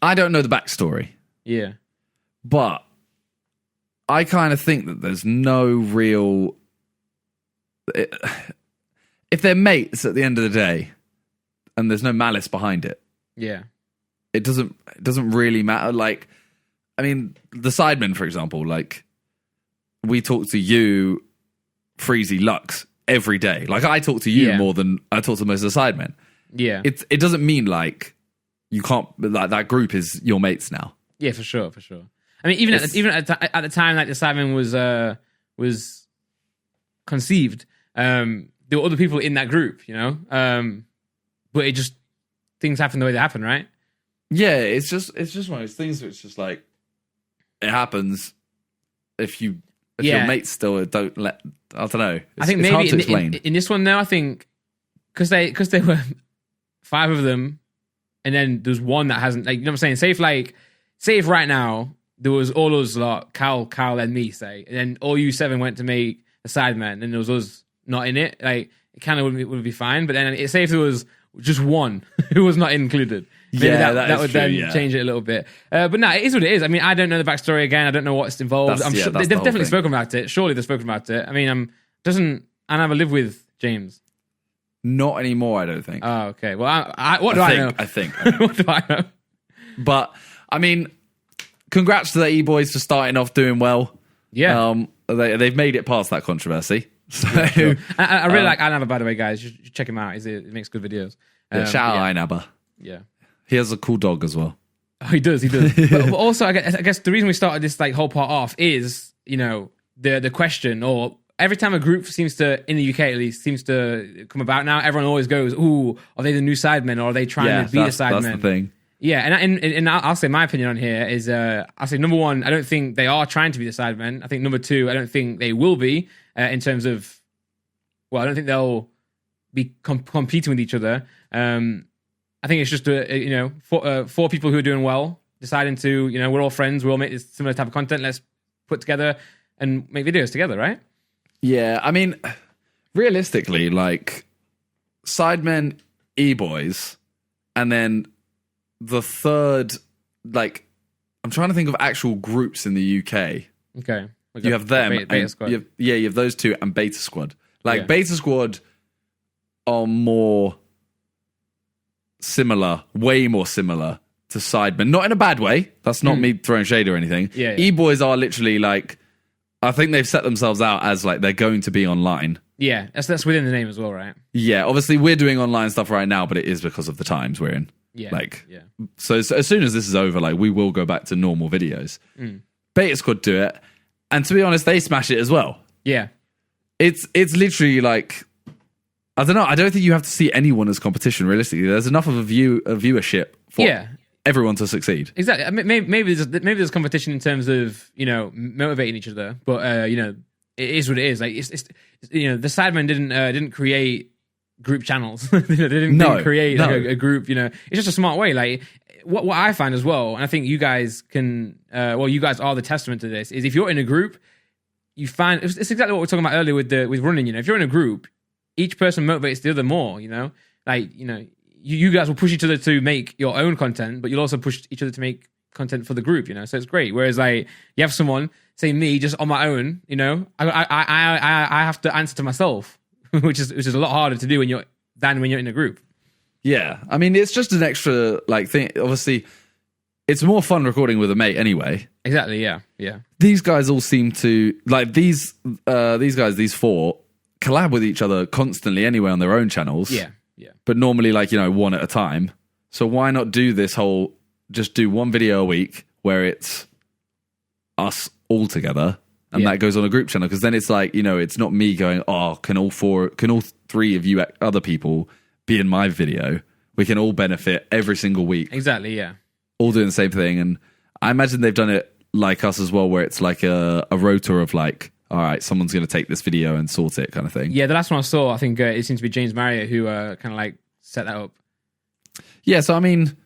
I don't know the backstory. Yeah. But I kind of think that there's no real... If they're mates at the end of the day, and there's no malice behind it, it doesn't really matter. Like, I mean, the Sidemen, for example, like, we talk to you, Freezy, Lux, every day. Like, I talk to you more than I talk to most of the Sidemen. Yeah. It doesn't mean, like, you can't... Like, that group is your mates now. Yeah, for sure. I mean, even at the time, like, the Sidemen was conceived, there were other people in that group, but it just... Things happen the way they happen, right? Yeah, it's just one of those things where it's just like... It happens if your mates still don't let... I don't know. I think maybe in this one, though, I think... Because they were 5 of them, and then there's one that hasn't... Like, you know what I'm saying? Say if right now, there was all us lot, Cal, and me, say, and then all you 7 went to make a Sideman, and there was us not in it, like, it kind of would be fine, but then say if there was just one who was not included... Maybe that would then change it a little bit. But no, it is what it is. I mean, I don't know the backstory again. I don't know what's involved. I'm sure they've definitely spoken about it. Surely they've spoken about it. I mean, doesn't Anna live with James? Not anymore, I don't think. Oh, okay. Well, what do I know? I think. What do I know? But, I mean, congrats to the E-Boys for starting off doing well. Yeah. They've made it past that controversy. So, sure. I really like Anaba, by the way, guys. You should check him out. He makes good videos. Shout out Anaba. Yeah. He has a cool dog as well. Oh, he does. But also, I guess the reason we started this like whole part off is, the question, or every time a group seems to, in the UK at least, seems to come about now, everyone always goes, ooh, are they the new Sidemen, or are they trying to be the Sidemen? That's the thing. Yeah, and I'll say my opinion on here is, I'll say number 1, I don't think they are trying to be the Sidemen. I think number 2, I don't think they will be, in terms of, well, I don't think they'll be competing with each other. I think it's just four people who are doing well, deciding to, we're all friends, we'll make this similar type of content, let's put together and make videos together, right? Yeah, I mean, realistically, like, Sidemen, E-Boys, and then the third, like, I'm trying to think of actual groups in the UK. Okay. You have them. Beta Squad. You have those 2 and Beta Squad. Like, Beta Squad are more... similar, way more similar to Sidemen. Not in a bad way. That's not me throwing shade or anything. Yeah. E-Boys are literally like, I think they've set themselves out as like they're going to be online. Yeah, that's within the name as well, right? Yeah, obviously we're doing online stuff right now, but it is because of the times we're in. Yeah. So as soon as this is over, like, we will go back to normal videos. Beta Squad do it, and to be honest, they smash it as well. Yeah. It's literally like, I don't know. I don't think you have to see anyone as competition. Realistically, there's enough of a viewership for everyone to succeed. Exactly. I mean, maybe there's competition in terms of motivating each other, but it is what it is. Like it's the Sidemen didn't create group channels. They didn't create like, a group. It's just a smart way. Like what I find as well, and I think you guys can. You guys are the testament to this. Is if you're in a group, you find it's exactly what we were talking about earlier with running. If you're in a group, each person motivates the other more, you guys will push each other to make your own content, but you'll also push each other to make content for the group, so it's great. Whereas like you have someone, say me, just on my own, I have to answer to myself, which is a lot harder to do when you're in a group. Yeah, I mean, it's just an extra like thing. Obviously, it's more fun recording with a mate anyway. Exactly. Yeah. Yeah. These guys all seem to like these guys. These four collab with each other constantly anyway on their own channels. Yeah. Yeah. But normally, like, one at a time. So why not do this whole? Just do one video a week where it's us all together, and that goes on a group channel. Because then it's like, it's not me going, oh, can all three of you other people be in my video? We can all benefit every single week. Exactly. Yeah. All doing the same thing. And I imagine they've done it like us as well, where it's like a rota of like, all right, someone's going to take this video and sort it kind of thing. Yeah, the last one I saw, I think it seems to be James Marriott who kind of like set that up. Yeah, so I mean,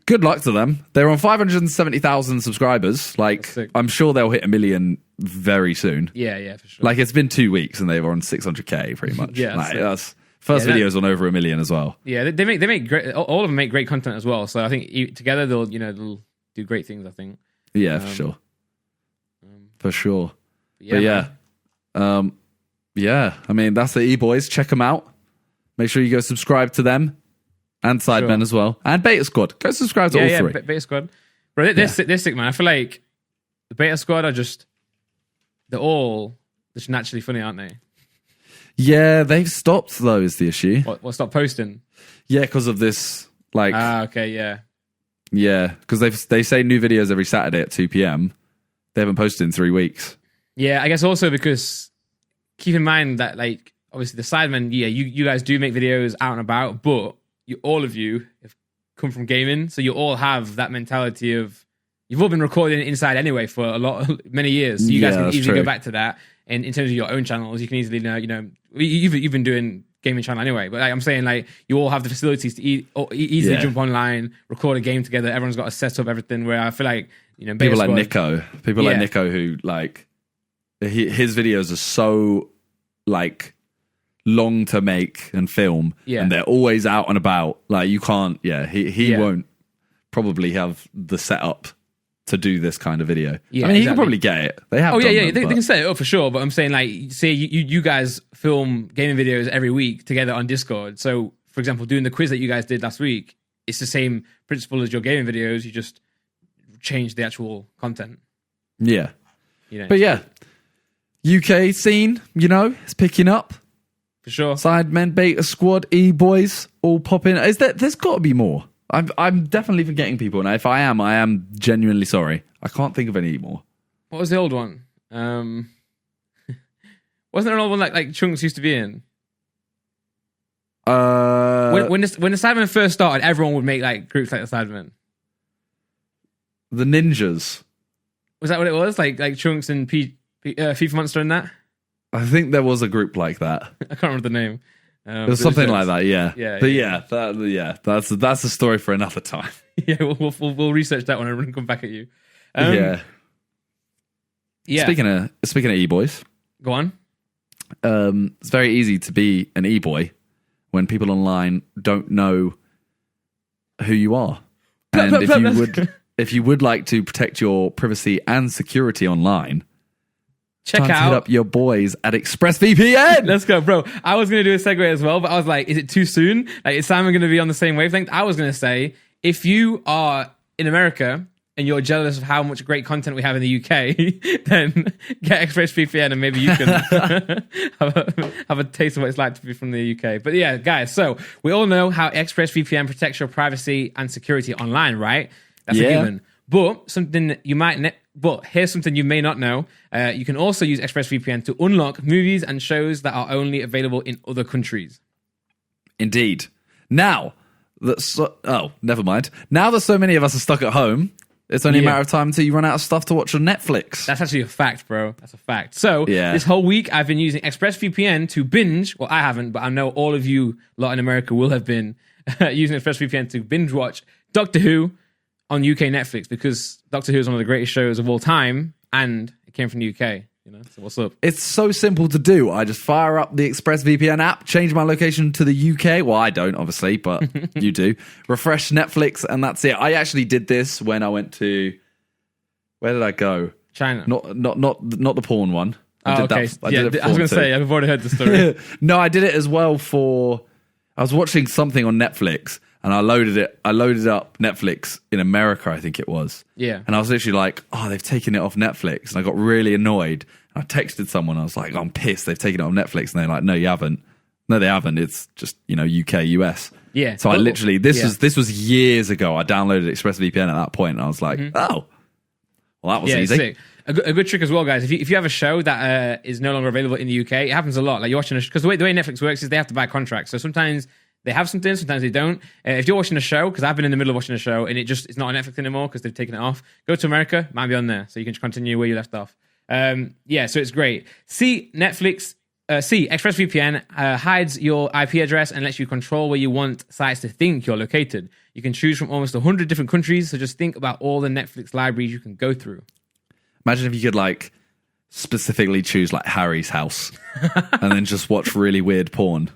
good luck to them. They're on 570,000 subscribers. Like, I'm sure they'll hit 1 million very soon. Yeah, for sure. Like, it's been 2 weeks and they were on 600K pretty much. Yeah, like, that's first videos on over 1 million as well. Yeah, they make great. All of them make great content as well. So I think together they'll do great things. I think. Yeah, for sure. For sure. Yeah. Yeah. I mean, that's the E-Boys. Check them out. Make sure you go subscribe to them and Sidemen as well, and Beta Squad. Go subscribe to all three. Yeah, Beta Squad. Bro, they're sick, man. I feel like the Beta Squad are they're all just naturally funny, aren't they? Yeah, they've stopped though. Is the issue? What stop posting? Yeah, because of this. Like, okay, yeah. Yeah, because they say new videos every Saturday at 2 p.m. They haven't posted in 3 weeks. Yeah, I guess also because keep in mind that, like, obviously the Sidemen, you guys do make videos out and about, but all of you have come from gaming, so you all have that mentality of you've all been recording inside anyway for many years. So you guys can easily go back to that. And in terms of your own channels, you can easily know, you've been doing gaming channel anyway. But like I'm saying, like, you all have the facilities to easily jump online, record a game together. Everyone's got to set up everything. Where I feel like people like Nico who like his videos are so like long to make and film, and they're always out and about. Like you can't, he won't probably have the setup to do this kind of video. Yeah, I mean, he can probably get it. They have. They can set it up for sure. But I'm saying, like, say you guys film gaming videos every week together on Discord. So, for example, doing the quiz that you guys did last week, it's the same principle as your gaming videos. You just change the actual content. Yeah, but yeah, UK scene, it's picking up for sure. Sidemen, Beta Squad, E-Boys, all popping. There's got to be more. I'm definitely forgetting people, and if I am genuinely sorry. I can't think of any more. What was the old one? Wasn't there an old one like Chunks used to be in? When the Sidemen first started, everyone would make like groups like the Sidemen. The Ninjas. Was that what it was? Like Chunks and FIFA Monster and that? I think there was a group like that. I can't remember the name. It was something like that, that's a story for another time. Yeah, we'll research that one and come back at you. Yeah. Speaking of E-Boys, go on. It's very easy to be an E-Boy when people online don't know who you are, and if you would like to protect your privacy and security online. Check out hit up your boys at ExpressVPN. Let's go, bro. I was going to do a segue as well, but I was like, is it too soon? Like, is Simon going to be on the same wavelength? I was going to say, if you are in America and you're jealous of how much great content we have in the UK, then get ExpressVPN and maybe you can have a taste of what it's like to be from the UK. But yeah, guys, so we all know how ExpressVPN protects your privacy and security online, right? That's a given. But here's something you may not know. You can also use ExpressVPN to unlock movies and shows that are only available in other countries. Indeed. Now, never mind. Now that so many of us are stuck at home, it's only a matter of time until you run out of stuff to watch on Netflix. That's actually a fact, bro. That's a fact. So this whole week, I've been using ExpressVPN to binge. Well, I haven't, but I know all of you lot in America will have been using ExpressVPN to binge watch Doctor Who on UK Netflix, because Doctor Who is one of the greatest shows of all time, and it came from the UK. So what's up? It's so simple to do. I just fire up the ExpressVPN app, change my location to the UK. Well, I don't, obviously, but you do. Refresh Netflix, and that's it. I actually did this when I went to... Where did I go? China. Not the porn one. I was going to say, I've already heard the story. No, I did it as well for... I was watching something on Netflix, and I loaded up Netflix in America, I think it was. Yeah. And I was literally like, oh, they've taken it off Netflix. And I got really annoyed. And I texted someone. I was like, I'm pissed. They've taken it off Netflix. And they're like, no, you haven't. No, they haven't. It's just, UK, US. Yeah. So I literally, this was years ago. I downloaded ExpressVPN at that point, and I was like, oh, well, that was easy. Sick. A good trick as well, guys. If you have a show that is no longer available in the UK, it happens a lot. Like you're watching because the way Netflix works is they have to buy contracts. So sometimes they have something, sometimes they don't. If you're watching a show, because I've been in the middle of watching a show and it's not on Netflix anymore because they've taken it off, go to America, might be on there, so you can continue where you left off. So it's great. ExpressVPN hides your IP address and lets you control where you want sites to think you're located. You can choose from almost 100 different countries, so just think about all the Netflix libraries you can go through. Imagine if you could specifically choose Harry's house and then just watch really weird porn.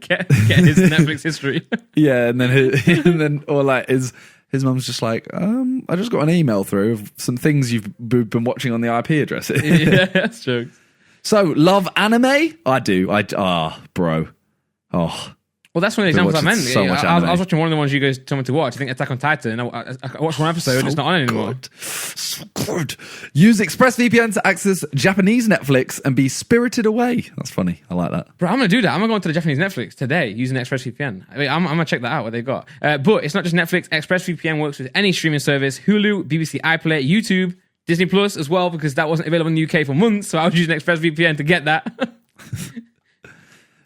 get his Netflix history. Yeah, and then his mum's just like, I just got an email through of some things you've been watching on the IP address. Yeah, that's true. So, love anime? I do. Bro. Oh. Well, that's one of the examples I meant. So much I anime. was watching one of the ones you guys told me to watch. I think Attack on Titan. I watched one episode. It's not on anymore. So good. Use ExpressVPN to access Japanese Netflix and be spirited away. That's funny. I like that. Bro, I'm going to do that. I'm going to go into the Japanese Netflix today using ExpressVPN. I'm going to check that out, what they've got. But it's not just Netflix. ExpressVPN works with any streaming service. Hulu, BBC iPlayer, YouTube, Disney Plus as well, because that wasn't available in the UK for months. So I was using ExpressVPN to get that.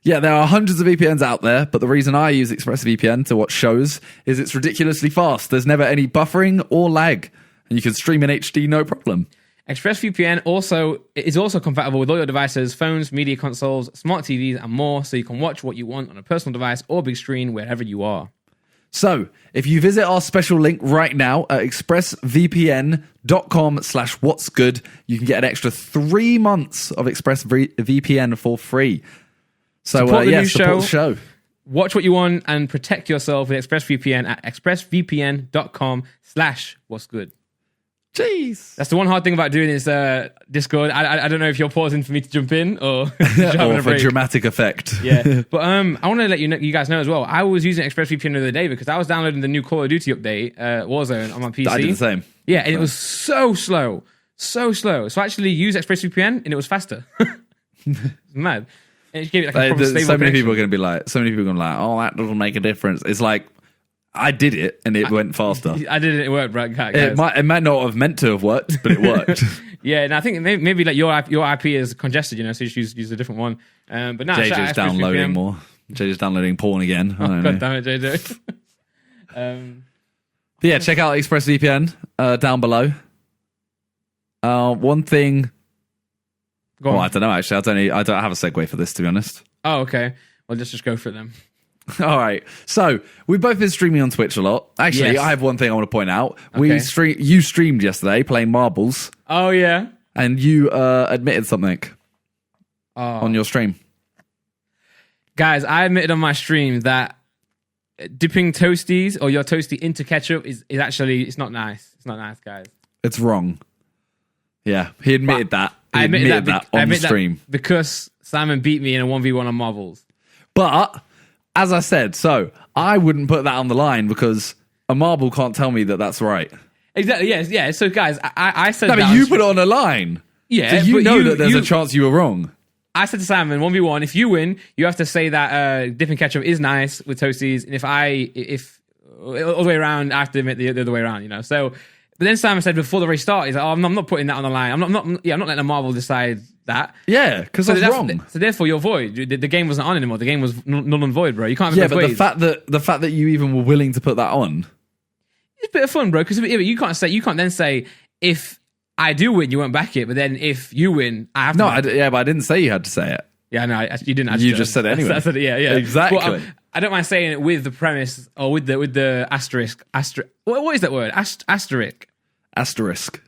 Yeah, there are hundreds of VPNs out there, but the reason I use ExpressVPN to watch shows is it's ridiculously fast. There's never any buffering or lag, and you can stream in HD no problem. ExpressVPN is also compatible with all your devices, phones, media consoles, smart TVs, and more, so you can watch what you want on a personal device or big screen wherever you are. So, if you visit our special link right now at expressvpn.com/what'sgood, you can get an extra 3 months of ExpressVPN for free. So, support the show. Watch what you want and protect yourself with ExpressVPN at expressvpn.com/what'sgood. Jeez. That's the one hard thing about doing this Discord. I don't know if you're pausing for me to jump in or or for dramatic effect. Yeah. But I want to let you guys know as well. I was using ExpressVPN the other day because I was downloading the new Call of Duty update, Warzone, on my PC. I did the same. Yeah, and it was so slow. So slow. So I actually used ExpressVPN and it was faster. It's mad. And it gave it a proper stable so many people are going to be like, oh, that doesn't make a difference. It's like, I did it and it went faster. I did it, it worked, right, guys? It might not have meant to have worked, but it worked. Yeah, and I think maybe your IP is congested, so you should use a different one. But now JJ's downloading more. JJ's downloading porn again. God damn it, JJ. Yeah, check out ExpressVPN down below. One thing. Well, I don't know, actually. I don't have a segue for this, to be honest. Oh, okay. Well, let's just go for it then. All right. So, we've both been streaming on Twitch a lot. Actually, yes. I have one thing I want to point out. Okay. You streamed yesterday playing marbles. Oh, yeah. And you admitted something on your stream. Guys, I admitted on my stream that dipping toasties or your toasty into ketchup is actually, it's not nice. It's not nice, guys. It's wrong. Yeah, he admitted that. I admitted that on the stream. Because Simon beat me in a 1v1 on marbles. But, as I said, I wouldn't put that on the line because a marble can't tell me that that's right. Exactly, yes, yeah. So, guys, I said that. No, but you put it on a line. Yeah, so you know that there's a chance you were wrong. I said to Simon, 1v1, if you win, you have to say that dipping ketchup is nice with toasties. And if all the way around, I have to admit the other way around, So, but then Simon said before the race started, he's like, I'm not putting that on the line. I'm not letting a marble decide that. Yeah, because that's wrong. So therefore, you're void. The game wasn't on anymore. The game was null and void, bro. You can't have but ways. the fact that you even were willing to put that on, it's a bit of fun, bro. Because you can't then say if I do win, you won't back it. But then if you win, I have to. But I didn't say you had to say it. Yeah, no, you didn't. You just said it anyway. I said it, yeah, exactly. But, I don't mind saying it with the premise or with the asterisk. What is that word? Asterisk. Asterisk.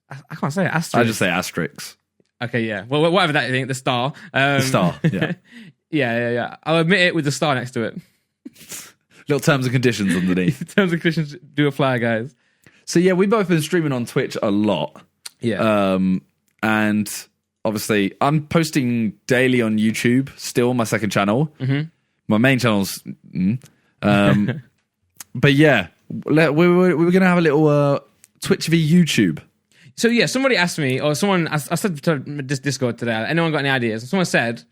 I can't say it. Asterisk. I just say asterisks. Okay, yeah. Well, whatever that thing, the star. The star, yeah. yeah. I'll admit it with the star next to it. Little terms and conditions underneath. Terms and conditions do apply, guys. So yeah, we've both been streaming on Twitch a lot. Yeah. And obviously, I'm posting daily on YouTube, still my second channel. Mm-hmm. my main channel's. But yeah, we're going to have a little Twitch v YouTube. So yeah, somebody asked me, or someone, I said to this Discord today, anyone got any ideas? And someone said,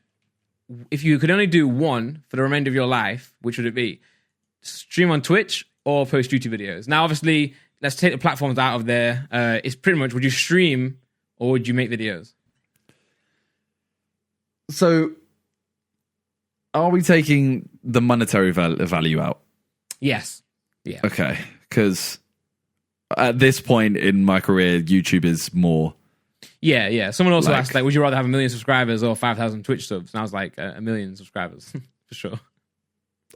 if you could only do one for the remainder of your life, which would it be? Stream on Twitch or post YouTube videos? Now, obviously, let's take the platforms out of there. It's pretty much, would you stream or would you make videos? So, are we taking the monetary value out? Yes. Yeah. Okay, because at this point in my career, YouTube is more. Yeah. Someone also asked, like, would you rather have 1 million subscribers or 5,000 Twitch subs? And I was like, 1 million subscribers, for sure.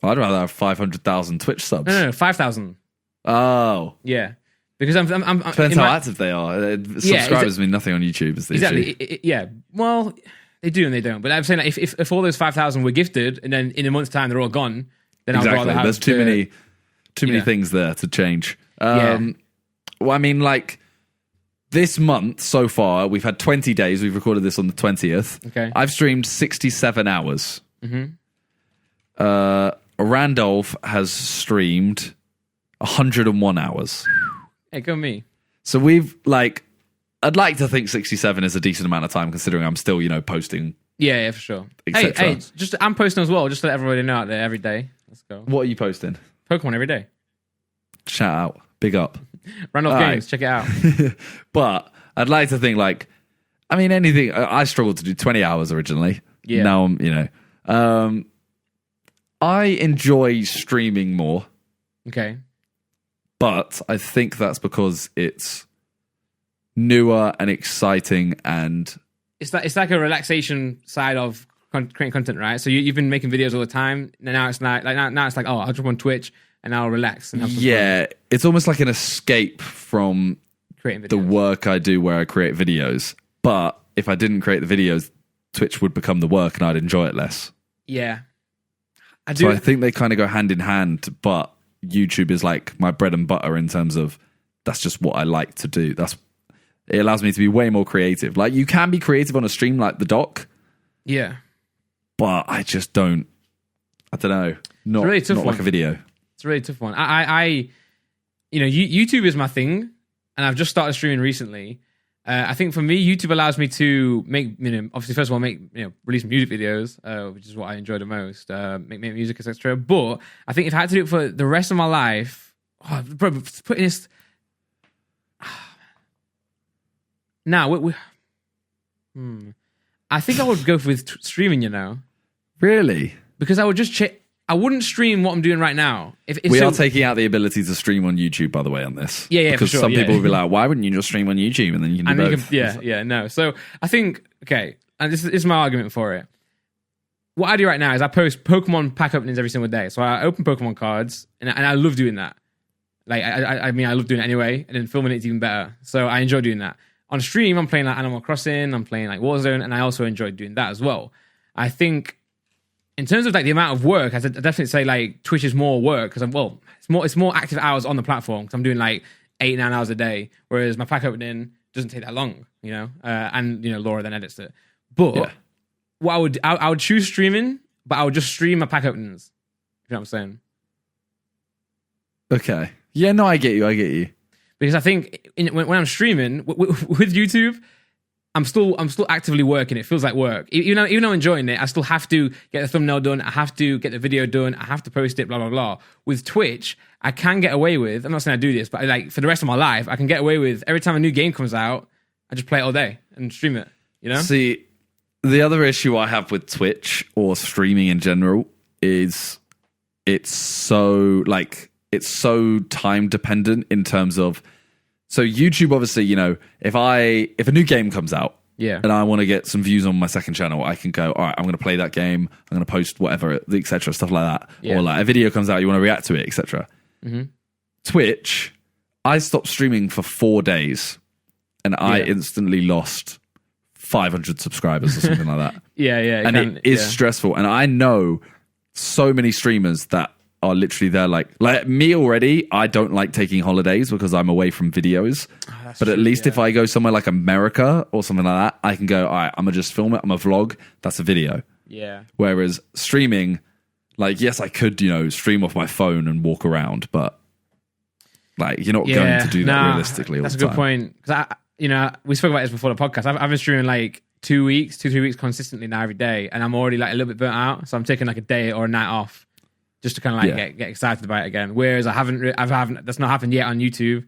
I'd rather have 500,000 Twitch subs. No, 5,000. Oh. Yeah. Because I'm depends how active they are. Subscribers mean nothing on YouTube, is the issue. Yeah. Well, they do and they don't. But I'm saying, like, if all those 5,000 were gifted and then in a month's time they're all gone, then I'd rather have. There's too many things there to change. Well, I mean, like, this month so far, we've had 20 days. We've recorded this on the 20th. Okay. I've streamed 67 hours. Randolph has streamed 101 hours. Hey, go me. So we've, like, I'd like to think 67 is a decent amount of time considering I'm still, posting. Yeah, for sure. Hey, I'm posting as well, just to let everybody know out there every day. Let's go. What are you posting? Pokemon every day. Shout out. Big up. Randolph Games, check it out. But I'd like to think, like, I mean, anything. I struggled to do 20 hours originally. Yeah. Now I'm, I enjoy streaming more. Okay. But I think that's because it's newer and exciting, and it's like a relaxation side of creating content, right? So you've been making videos all the time, and now it's like now it's like, oh, I'll jump on Twitch and I'll relax and have some fun. It's almost like an escape from creating videos. The work I do where I create videos. But if I didn't create the videos, Twitch would become the work and I'd enjoy it less. Yeah, I do. So I think they kind of go hand in hand, but YouTube is like my bread and butter in terms of that's just what I like to do. It allows me to be way more creative. Like, you can be creative on a stream like the doc. Yeah. But I just don't. I don't know. Not, it's really tough not like a video. It's a really tough one. YouTube is my thing, and I've just started streaming recently. I think for me, YouTube allows me to make, obviously, first of all, release music videos, which is what I enjoy the most, make music, etc. But I think if I had to do it for the rest of my life, putting this. Now, I think I would go with streaming, Really? Because I would just I wouldn't stream what I'm doing right now. We are taking out the ability to stream on YouTube, by the way, on this. Yeah, because for sure, some people will be like, why wouldn't you just stream on YouTube and then you can do both? No. So I think, okay, and this is my argument for it. What I do right now is I post Pokemon pack openings every single day. So I open Pokemon cards, and I love doing that. Like, I love doing it anyway, and then filming it's even better. So I enjoy doing that. On stream, I'm playing like Animal Crossing, I'm playing like Warzone, and I also enjoy doing that as well. I think in terms of like the amount of work, I definitely say like Twitch is more work because it's more active hours on the platform because I'm doing like 8-9 hours a day, whereas my pack opening doesn't take that long, and Laura then edits it. But what I would choose streaming, but I would just stream my pack openings. You know what I'm saying? Okay. Yeah, no, I get you. Because I think when I'm streaming with YouTube, I'm still actively working. It feels like work. Even though I'm enjoying it, I still have to get the thumbnail done. I have to get the video done. I have to post it, blah, blah, blah. With Twitch, I can get away with, I'm not saying I do this, but like for the rest of my life, I can get away with every time a new game comes out, I just play it all day and stream it, See, the other issue I have with Twitch or streaming in general is it's so time dependent in terms of, so YouTube, obviously, if a new game comes out and I want to get some views on my second channel, I can go, all right, I'm going to play that game. I'm going to post whatever, etc., stuff like that. Yeah. Or like a video comes out, you want to react to it, etc. Mm-hmm. Twitch, I stopped streaming for 4 days and I instantly lost 500 subscribers or something like that. And it is stressful. And I know so many streamers that are literally there like me already. I don't like taking holidays because I'm away from videos. But at least if I go somewhere like America or something like that, I can go, all right, I'm going to just film it. I'm a vlog. That's a video. Yeah. Whereas streaming, Like, yes, I could, stream off my phone and walk around, but like, you're not going to do that realistically all the time. That's a good point. Because we spoke about this before the podcast. I've been streaming like 2 weeks, 3 weeks consistently now every day, and I'm already like a little bit burnt out. So I'm taking like a day or a night off just to kind of like get excited about it again. Whereas I haven't. That's not happened yet on YouTube.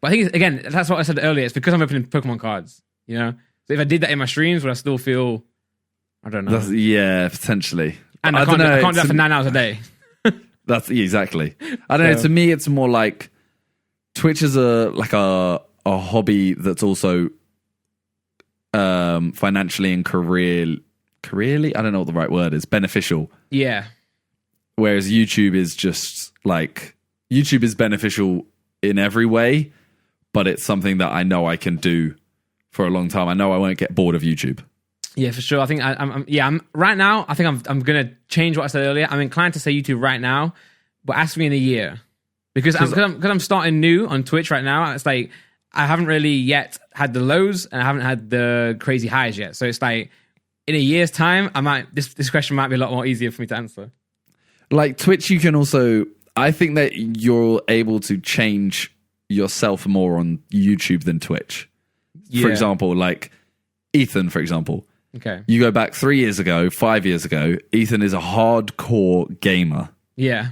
But I think again, that's what I said earlier. It's because I'm opening Pokemon cards. So if I did that in my streams, would I still feel? I don't know. Potentially. And I can't do that for 9 hours a day. That's exactly. I don't know. To me, it's more like Twitch is a hobby that's also financially and careerly. I don't know what the right word is. Beneficial. Yeah. Whereas YouTube is just like YouTube is beneficial in every way, but it's something that I know I can do for a long time. I know I won't get bored of YouTube. Yeah, for sure. I think I'm right now. I think I'm gonna change what I said earlier. I'm inclined to say YouTube right now, but ask me in a year because I'm starting new on Twitch right now. It's like I haven't really yet had the lows and I haven't had the crazy highs yet. So it's like in a year's time, this question might be a lot more easier for me to answer. Like Twitch, you can also. I think that you're able to change yourself more on YouTube than Twitch. Yeah. For example, like Ethan, for example. Okay. You go back 3 years ago, 5 years ago, Ethan is a hardcore gamer. Yeah.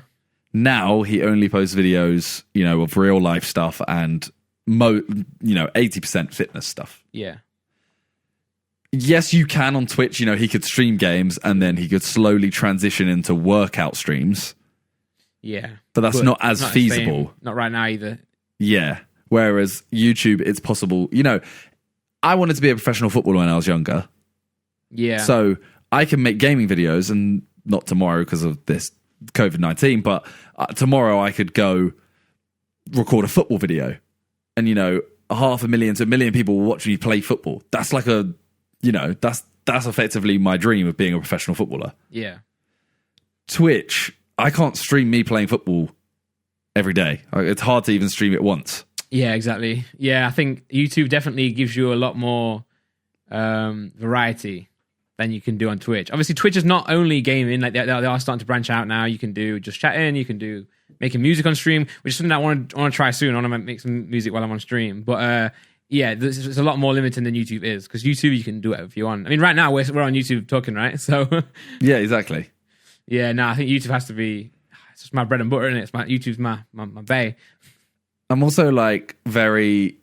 Now he only posts videos, of real life stuff and 80% fitness stuff. Yeah. Yes, you can on Twitch, he could stream games and then he could slowly transition into workout streams. Yeah. But that's not as feasible. Not right now either. Yeah. Whereas YouTube, it's possible. I wanted to be a professional footballer when I was younger. Yeah. So I can make gaming videos, and not tomorrow because of this COVID-19, but tomorrow I could go record a football video, and 500,000 to 1 million people will watch me play football. That's like that's effectively my dream of being a professional footballer. Yeah. Twitch, I can't stream me playing football every day. It's hard to even stream it once. Yeah, exactly. Yeah, I think YouTube definitely gives you a lot more variety than you can do on Twitch. Obviously, Twitch is not only gaming. Like they are starting to branch out now. You can do just chatting. You can do making music on stream, which is something I want to try soon. I want to make some music while I'm on stream. But there's a lot more limiting than YouTube is, because YouTube you can do it if you want. I mean, right now we're on YouTube talking, right? So yeah, exactly. Yeah, no, I think YouTube has to be. It's just my bread and butter, isn't it? YouTube's my bae. I'm also like I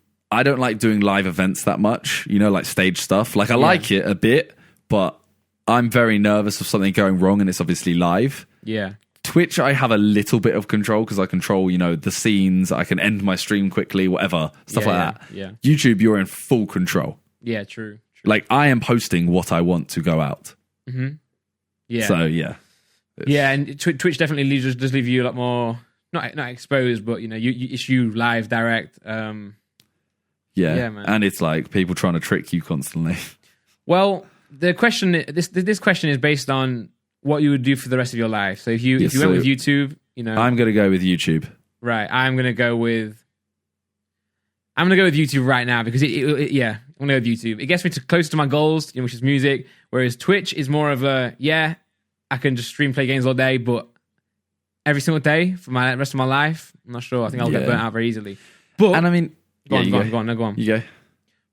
don't like doing live events that much, like stage stuff. Like I like it a bit, but I'm very nervous of something going wrong, and it's obviously live. Yeah. Twitch, I have a little bit of control because I control, the scenes. I can end my stream quickly, whatever, stuff like that. Yeah. YouTube, you're in full control. Yeah, true. Like I am posting what I want to go out. Mm-hmm. Yeah. So yeah. Yeah, and Twitch definitely does leave you a lot more not exposed, but it's you live, direct. Yeah, man. And it's like people trying to trick you constantly. Well, the question this question is based on what you would do for the rest of your life. So if you went with YouTube, I'm going to go with YouTube. Right, I'm going to go with YouTube right now because I'm going to go with YouTube. It gets me closer to my goals, which is music. Whereas Twitch is more of I can just stream, play games all day, but every single day for my rest of my life, I'm not sure. I think I'll get burnt out very easily. But and I mean, go on. You go.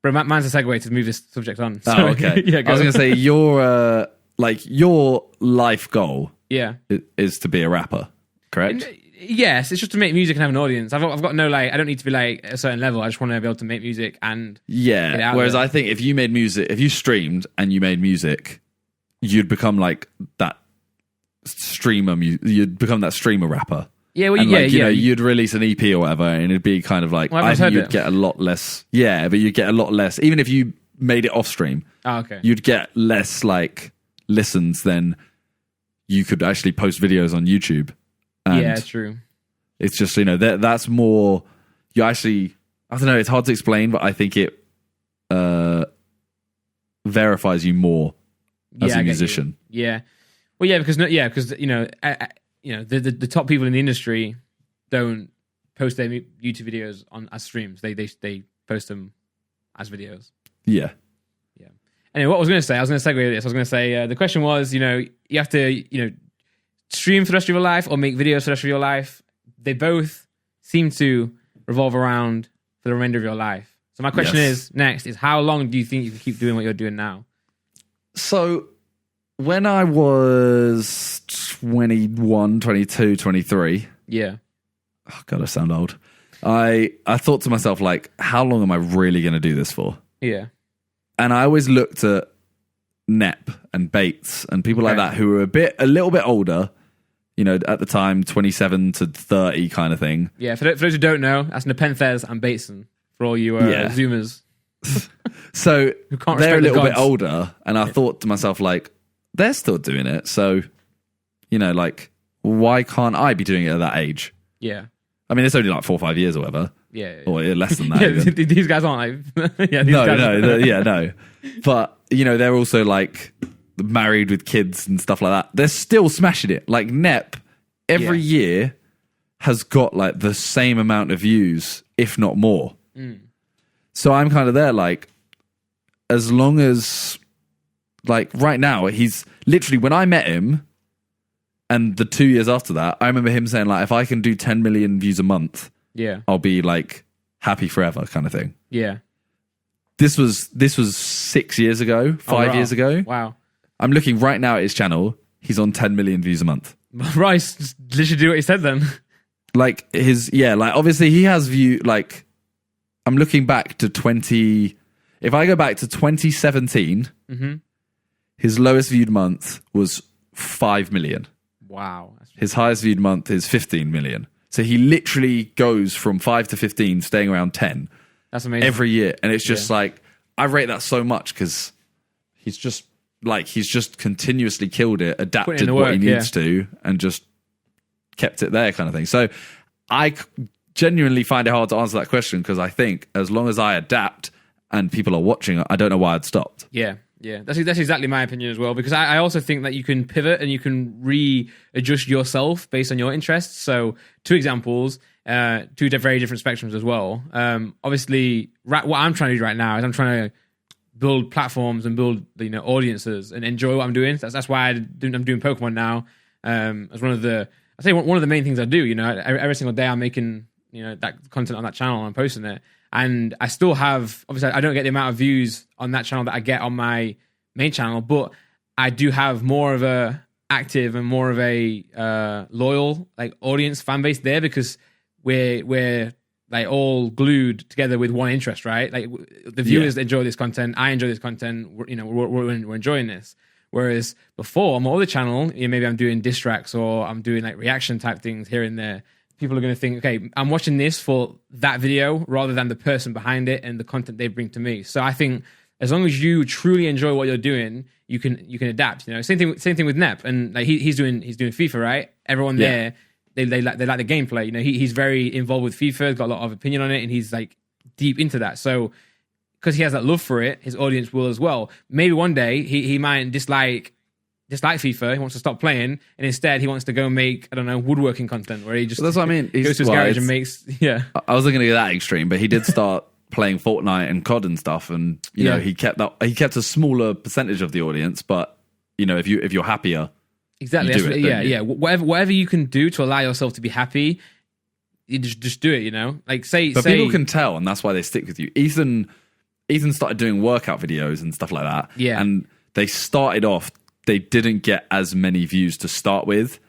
But mine's a segue to move this subject on. So, oh, okay. Yeah, I was going to say your life goal, is to be a rapper, correct? Yes, it's just to make music and have an audience. I've got no I don't need to be a certain level. I just want to be able to make music and get it out whereas there. I think if you made music, if you streamed and you made music, you'd become like that streamer. You'd become that streamer rapper. Yeah, well, you'd release an EP or whatever, and it'd be kind of like I think you'd get a lot less. Yeah, but you'd get a lot less, even if you made it off stream. Oh, okay. You'd get less listens than you could actually post videos on YouTube. And true. It's just that's more. You actually, I don't know. It's hard to explain, but I think it verifies you more as a musician. Yeah. Well, because the top people in the industry don't post their YouTube videos as streams. They post them as videos. Yeah. Anyway, what I was going to say, I was going to segue this. I was going to say the question was, you have to, stream for the rest of your life or make videos for the rest of your life, they both seem to revolve around for the remainder of your life. So my question is how long do you think you can keep doing what you're doing now? So when I was 21, 22, 23. Yeah. Oh, God, I sound old. I thought to myself, like, how long am I really going to do this for? Yeah. And I always looked at Nep and Bates and people like that who were a little bit older, you know, at the time, 27 to 30 kind of thing. Yeah, for those who don't know, that's Nepenthes and Bateson for all you Zoomers. So they're a little bit older, and I Yeah. thought to myself, like, they're still doing it. So, you know, like, why can't I be doing it at that age? Yeah. I mean, it's only like 4 or 5 years or whatever. Yeah. Or less than that. Yeah, even. these guys aren't like... yeah, these No. guys No. But, you know, they're also like married with kids and stuff like that. They're still smashing it. Like Nep, every year has got like the same amount of views, if not more. So I'm kind of there, like, as long as, like, right now, he's literally, when I met him, and the 2 years after that, I remember him saying, like, if I can do 10 million views a month, I'll be, like, happy forever kind of thing. Yeah. This was 6 years ago, 5 years ago. Wow. I'm looking right now at his channel. He's on 10 million views a month. Rice, just literally do what he said then. Like, like, obviously he has like, I'm looking back to if I go back to 2017, his lowest viewed month was 5 million. Wow. His highest viewed month is 15 million. So he literally goes from 5 to 15, staying around 10. That's amazing. Every year. And it's just like, I rate that so much because he's just continuously killed it, adapted what he needs to, and just kept it there kind of thing. So I genuinely find it hard to answer that question because I think as long as I adapt and people are watching, I don't know why I'd stopped. Yeah. Yeah, that's exactly my opinion as well, because I also think that you can pivot and you can readjust yourself based on your interests. So 2 examples, 2 very different spectrums as well. Obviously, what I'm trying to do right now is I'm trying to build platforms and build, you know, audiences and enjoy what I'm doing. That's why I'm doing Pokemon now. As one of the main things I do. You know, every single day I'm making, you know, that content on that channel and I'm posting it. And I still have, obviously, I don't get the amount of views on that channel that I get on my main channel, but I do have more of a active and more of a loyal like audience fan base there because we're like all glued together with one interest, right? Like the viewers enjoy this content, I enjoy this content. We're enjoying this. Whereas before on my other channel, you know, maybe I'm doing diss tracks or I'm doing like reaction type things here and there. People are going to think, okay, I'm watching this for that video rather than the person behind it and the content they bring to me. So I think as long as you truly enjoy what you're doing, you can adapt. You know, same thing with Nep, and like he's doing FIFA, right? Everyone there, they like the gameplay. You know, he's very involved with FIFA, got a lot of opinion on it, and he's like deep into that. So because he has that love for it, his audience will as well. Maybe one day he might dislike FIFA, he wants to stop playing, and instead he wants to go make, I don't know, woodworking content where he just that's what I mean. Goes to his garage and makes, I wasn't going to go that extreme, but he did start playing Fortnite and COD and stuff, and you know he kept a smaller percentage of the audience, but you know if you're happier, exactly, whatever you can do to allow yourself to be happy, you just do it. You know, like say people can tell, and that's why they stick with you. Ethan started doing workout videos and stuff like that, and they started off. They didn't get as many views to start with,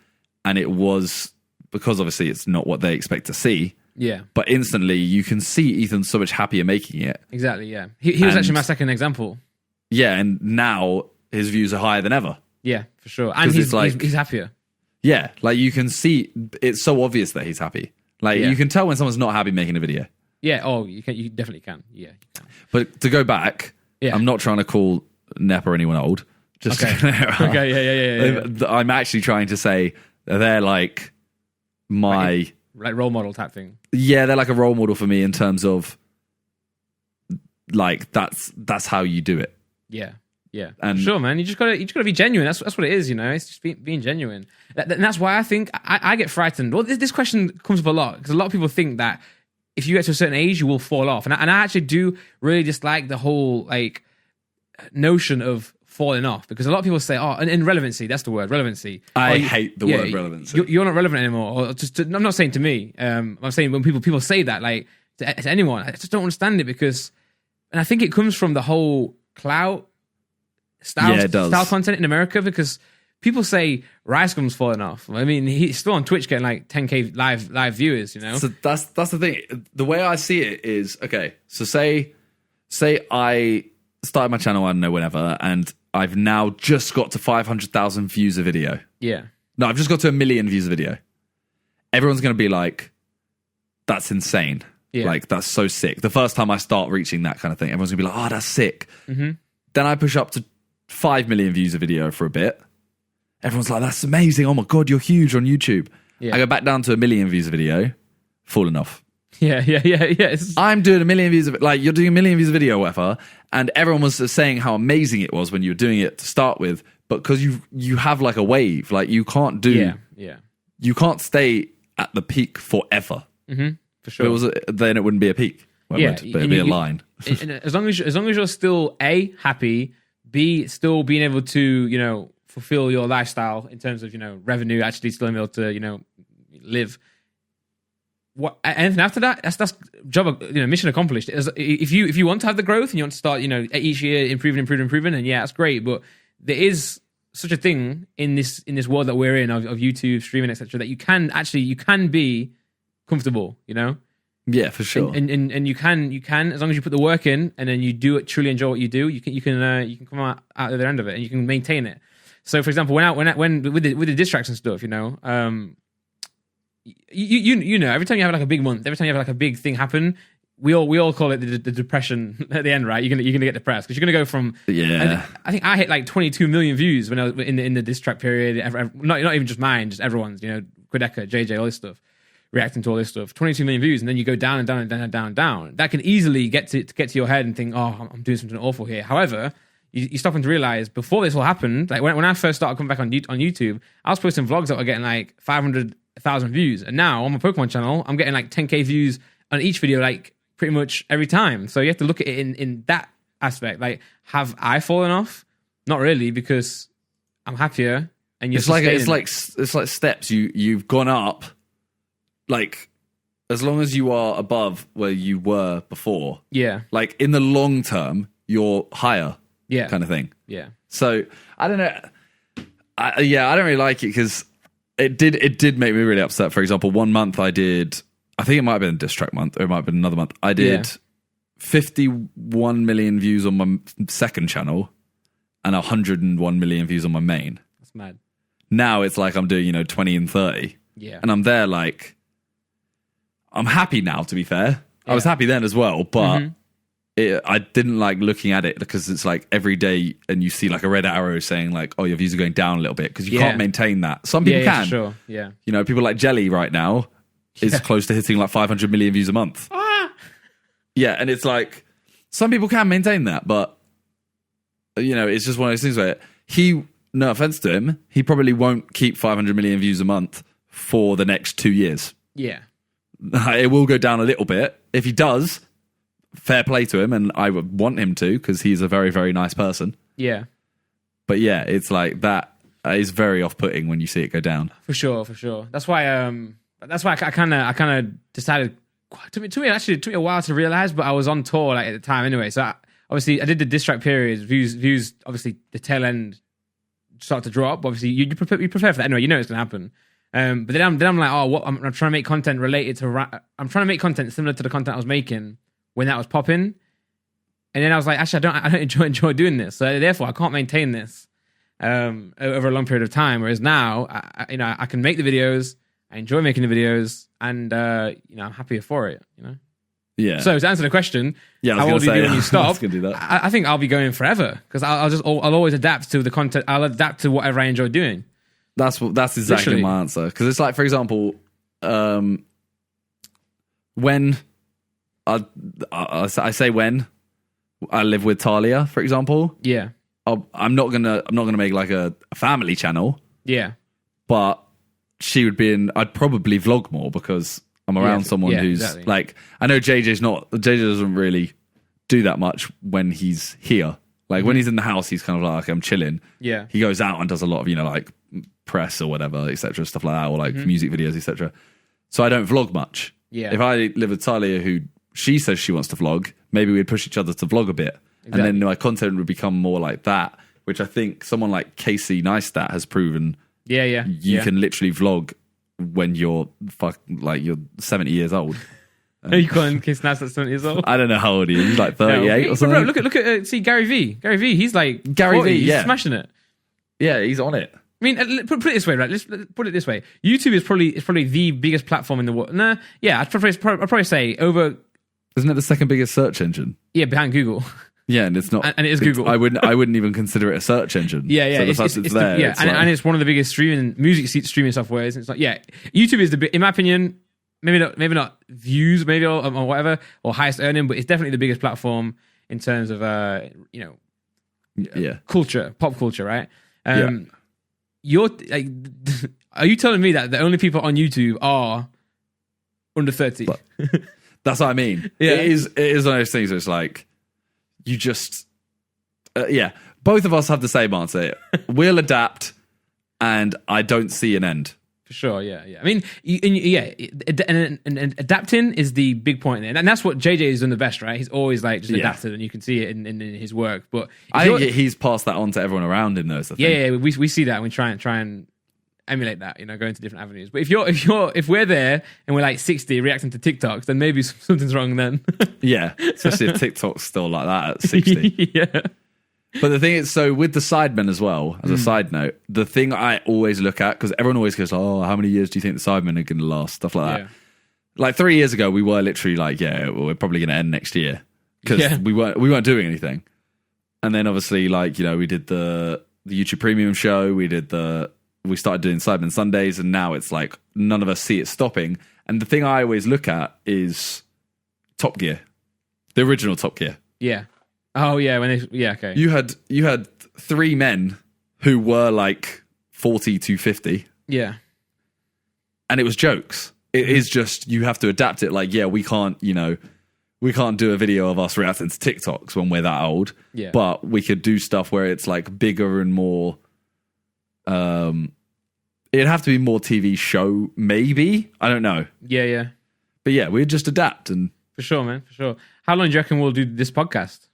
and it was because obviously it's not what they expect to see. Yeah. But instantly you can see Ethan so much happier making it. Exactly, yeah. He was actually my second example. Yeah, and now his views are higher than ever. Yeah, for sure. And he's happier. Yeah, like you can see, it's so obvious that he's happy. Like you can tell when someone's not happy making a video. Yeah, you definitely can. Yeah, you can. But to go back, I'm not trying to call Nep or anyone old. Just okay, yeah. I'm actually trying to say they're like my like role model type thing. Yeah, they're like a role model for me in terms of like that's how you do it. Yeah. And sure, man. You just gotta be genuine. That's what it is. You know, it's just being genuine. And that's why I think I get frightened. Well, this question comes up a lot because a lot of people think that if you get to a certain age, you will fall off. And I actually do really dislike the whole like notion of falling off? Because a lot of people say, oh, and relevancy, that's the word, relevancy. I hate the word relevancy. You're not relevant anymore. Or I'm not saying to me. I'm saying when people say that, like to anyone, I just don't understand it because, and I think it comes from the whole clout style content in America because people say Rice Gum's falling off. I mean, he's still on Twitch getting like 10K live viewers, you know? So that's the thing. The way I see it is, okay, so say I started my channel, I don't know, whenever, and I've now just got to 500,000 views a video. Yeah. No, I've just got to 1 million views a video. Everyone's going to be like, that's insane. Yeah. Like, that's so sick. The first time I start reaching that kind of thing, everyone's going to be like, oh, that's sick. Mm-hmm. Then I push up to 5 million views a video for a bit. Everyone's like, that's amazing. Oh my God, you're huge on YouTube. Yeah. I go back down to 1 million views a video, falling off. Yeah. I'm doing 1 million views of it, like you're doing 1 million views of video or whatever, and everyone was saying how amazing it was when you were doing it to start with, but because you have like a wave, like you can't do, you can't stay at the peak forever. Mm-hmm, for sure. Then it wouldn't be a peak. Well, but it'd be a line. And as long as you're still A, happy, B, still being able to, you know, fulfill your lifestyle in terms of, you know, revenue, actually still being able to, you know, live. What anything after that? That's job, you know, mission accomplished. If you want to have the growth and you want to start, you know, each year improving, and yeah, that's great. But there is such a thing in this world that we're in of YouTube streaming, etc. That you can be comfortable, you know. Yeah, for sure. And you can as long as you put the work in and then you do it, truly enjoy what you do. You can come out the other end of it and you can maintain it. So, for example, when with the distraction stuff, you know, you know, every time you have like a big month, every time you have like a big thing happen, we all call it the depression at the end, right? You're gonna get depressed because you're gonna go from I think I hit like 22 million views when I was in the diss track period. Not even just mine, just everyone's. You know, Quideka, JJ, all this stuff, reacting to all this stuff. 22 million views, and then you go down and down and down and down and down. That can easily get to your head and think, oh, I'm doing something awful here. However, you stop and realize before this all happened, like when I first started coming back on YouTube, I was posting vlogs that were getting like 500,000 views, and now on my Pokemon channel, I'm getting like 10K views on each video, like pretty much every time. So you have to look at it in that aspect. Like, have I fallen off? Not really, because I'm happier. And you're it's like steps. You've gone up. Like, as long as you are above where you were before. Yeah. Like in the long term, you're higher. Yeah. Kind of thing. Yeah. So I don't know. I don't really like it because it did make me really upset. For example, one month I think it might have been a diss track month, or it might have been another month. I did 51 million views on my second channel and 101 million views on my main. That's mad. Now it's like I'm doing, you know, 20 and 30. Yeah. And I'm there like, I'm happy now, to be fair. Yeah. I was happy then as well, but I didn't like looking at it because it's like every day and you see like a red arrow saying like, oh, your views are going down a little bit because you can't maintain that. Some people can. Sure. Yeah. You know, people like Jelly right now is close to hitting like 500 million views a month. Yeah, and it's like, some people can maintain that, but, you know, it's just one of those things where no offense to him, he probably won't keep 500 million views a month for the next 2 years. Yeah. It will go down a little bit. If he does, fair play to him, and I would want him to because he's a very, very nice person. Yeah. But yeah, it's like that is very off-putting when you see it go down. For sure. That's why I kind of decided. It took me a while to realize, but I was on tour like at the time anyway. So I did the diss track periods. Views obviously the tail end start to drop. Obviously you prepare for that anyway. You know it's gonna happen. But then I'm like, I'm trying to make content related to. I'm trying to make content similar to the content I was making when that was popping. And then I was like, actually, I don't enjoy doing this. So therefore, I can't maintain this over a long period of time. Whereas now, I can make the videos. I enjoy making the videos, and I'm happier for it. You know. Yeah. So to answer the question, how will you be when you stop? I think I'll be going forever because I'll always adapt to the content. I'll adapt to whatever I enjoy doing. That's exactly Literally. My answer. Because it's like, for example, when I say when I live with Talia, for example, yeah, I'm not gonna make like a family channel. Yeah, but she would be in. I'd probably vlog more because I'm around someone who's like. I know JJ doesn't really do that much when he's here Like when he's in the house, he's kind of like, I'm chilling. Yeah. He goes out and does a lot of, like press or whatever, etc., stuff like that, or like music videos, etc. So I don't vlog much. Yeah. If I live with Talia, who she says she wants to vlog, maybe we'd push each other to vlog a bit. Exactly. And then my content would become more like that, which I think someone like Casey Neistat has proven. Yeah. You can literally vlog when you're you're 70 years old. You calling Casey Neistat 70 years old? I don't know how old he is. He's like 38 or something. Bro, look at see Gary V. Gary V. He's like Gary 40, V. Yeah, he's smashing it. Yeah, he's on it. I mean, put it this way, right? Let's put it this way. YouTube is probably the biggest platform in the world. Nah, yeah, I'd probably say over. Isn't it the second biggest search engine? Yeah, behind Google. Yeah, and it's not. And it is Google. I wouldn't even consider it a search engine. Yeah. So the fact it's there. Yeah, and it's one of the biggest music streaming softwares. It's like, yeah, YouTube is in my opinion, maybe not views, maybe or whatever, or highest earning, but it's definitely the biggest platform in terms of culture, pop culture, right? You're like, are you telling me that the only people on YouTube are under 30? That's what I mean. Yeah. It is one of those things where it's like, you just, both of us have the same answer. We'll adapt, and I don't see an end. For sure, yeah. I mean, and adapting is the big point there. And that's what JJ has done the best, right? He's always like just adapted, and you can see it in his work. But I think he's passed that on to everyone around him, though. Yeah, we see that, and we try and emulate that, go into different avenues. But if we're there and we're like 60 reacting to TikToks, then maybe something's wrong then. Yeah, especially if TikTok's still like that at 60. Yeah. But the thing is, so with the Sidemen as well, as a side note, the thing I always look at, because everyone always goes, oh, how many years do you think the Sidemen are going to last? Stuff like that. Like 3 years ago, we were literally like, we're probably going to end next year. Because we weren't doing anything. And then obviously, we did the YouTube Premium show, we started doing Sidemen Sundays, and now it's like none of us see it stopping. And the thing I always look at is Top Gear. The original Top Gear. Yeah. Oh yeah, okay. You had three men who were like 40 to 50. Yeah. And it was jokes. It is just, you have to adapt it. Like, we can't do a video of us reacting to TikToks when we're that old. Yeah. But we could do stuff where it's like bigger and more, it'd have to be more TV show, maybe. I don't know. Yeah. But we'd just adapt. And for sure, man, for sure. How long do you reckon we'll do this podcast?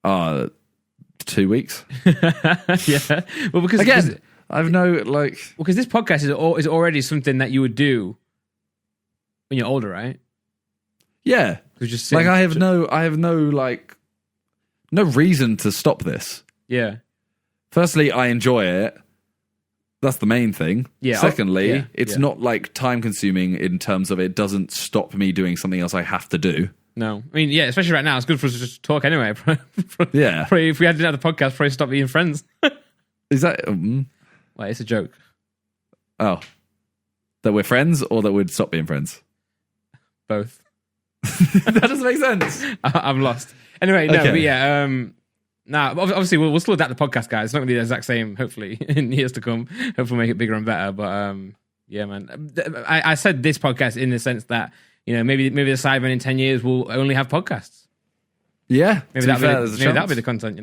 2 weeks. Yeah. Well, because again, I've because this podcast is already something that you would do when you're older, right? Yeah. Just I have no reason to stop this. Yeah. Firstly, I enjoy it. That's the main thing. Yeah. Secondly, it's not like time consuming in terms of it doesn't stop me doing something else I have to do. No. I mean, especially right now, it's good for us to just talk anyway. Yeah. Probably, if we hadn't had the podcast, probably stop being friends. Is that... Well, it's a joke. Oh. That we're friends or that we'd stop being friends? Both. That doesn't make sense. I'm lost. Anyway, no, but obviously we'll still adapt the podcast, guys. It's not going to be the exact same, hopefully, in years to come. Hopefully make it bigger and better. But man. I said this podcast in the sense that, maybe the Sidemen in 10 years will only have podcasts. Yeah. Maybe that'll be the content,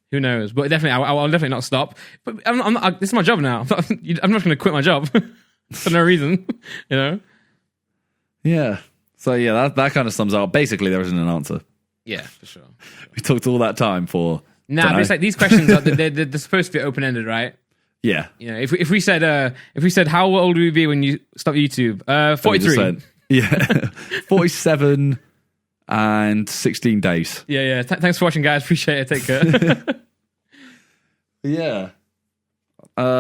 who knows? But definitely, I'll definitely not stop. But I'm not, this is my job now. I'm not going to quit my job for no reason, Yeah. So that kind of sums up. Basically, there isn't an answer. Yeah, for sure. We talked all that time for. Nah, but it's like these questions they're supposed to be open ended, right? Yeah. If we said how old would we be when you stop YouTube? 43. Yeah. 47 and 16 days. Yeah. Thanks for watching, guys. Appreciate it. Take care. Yeah.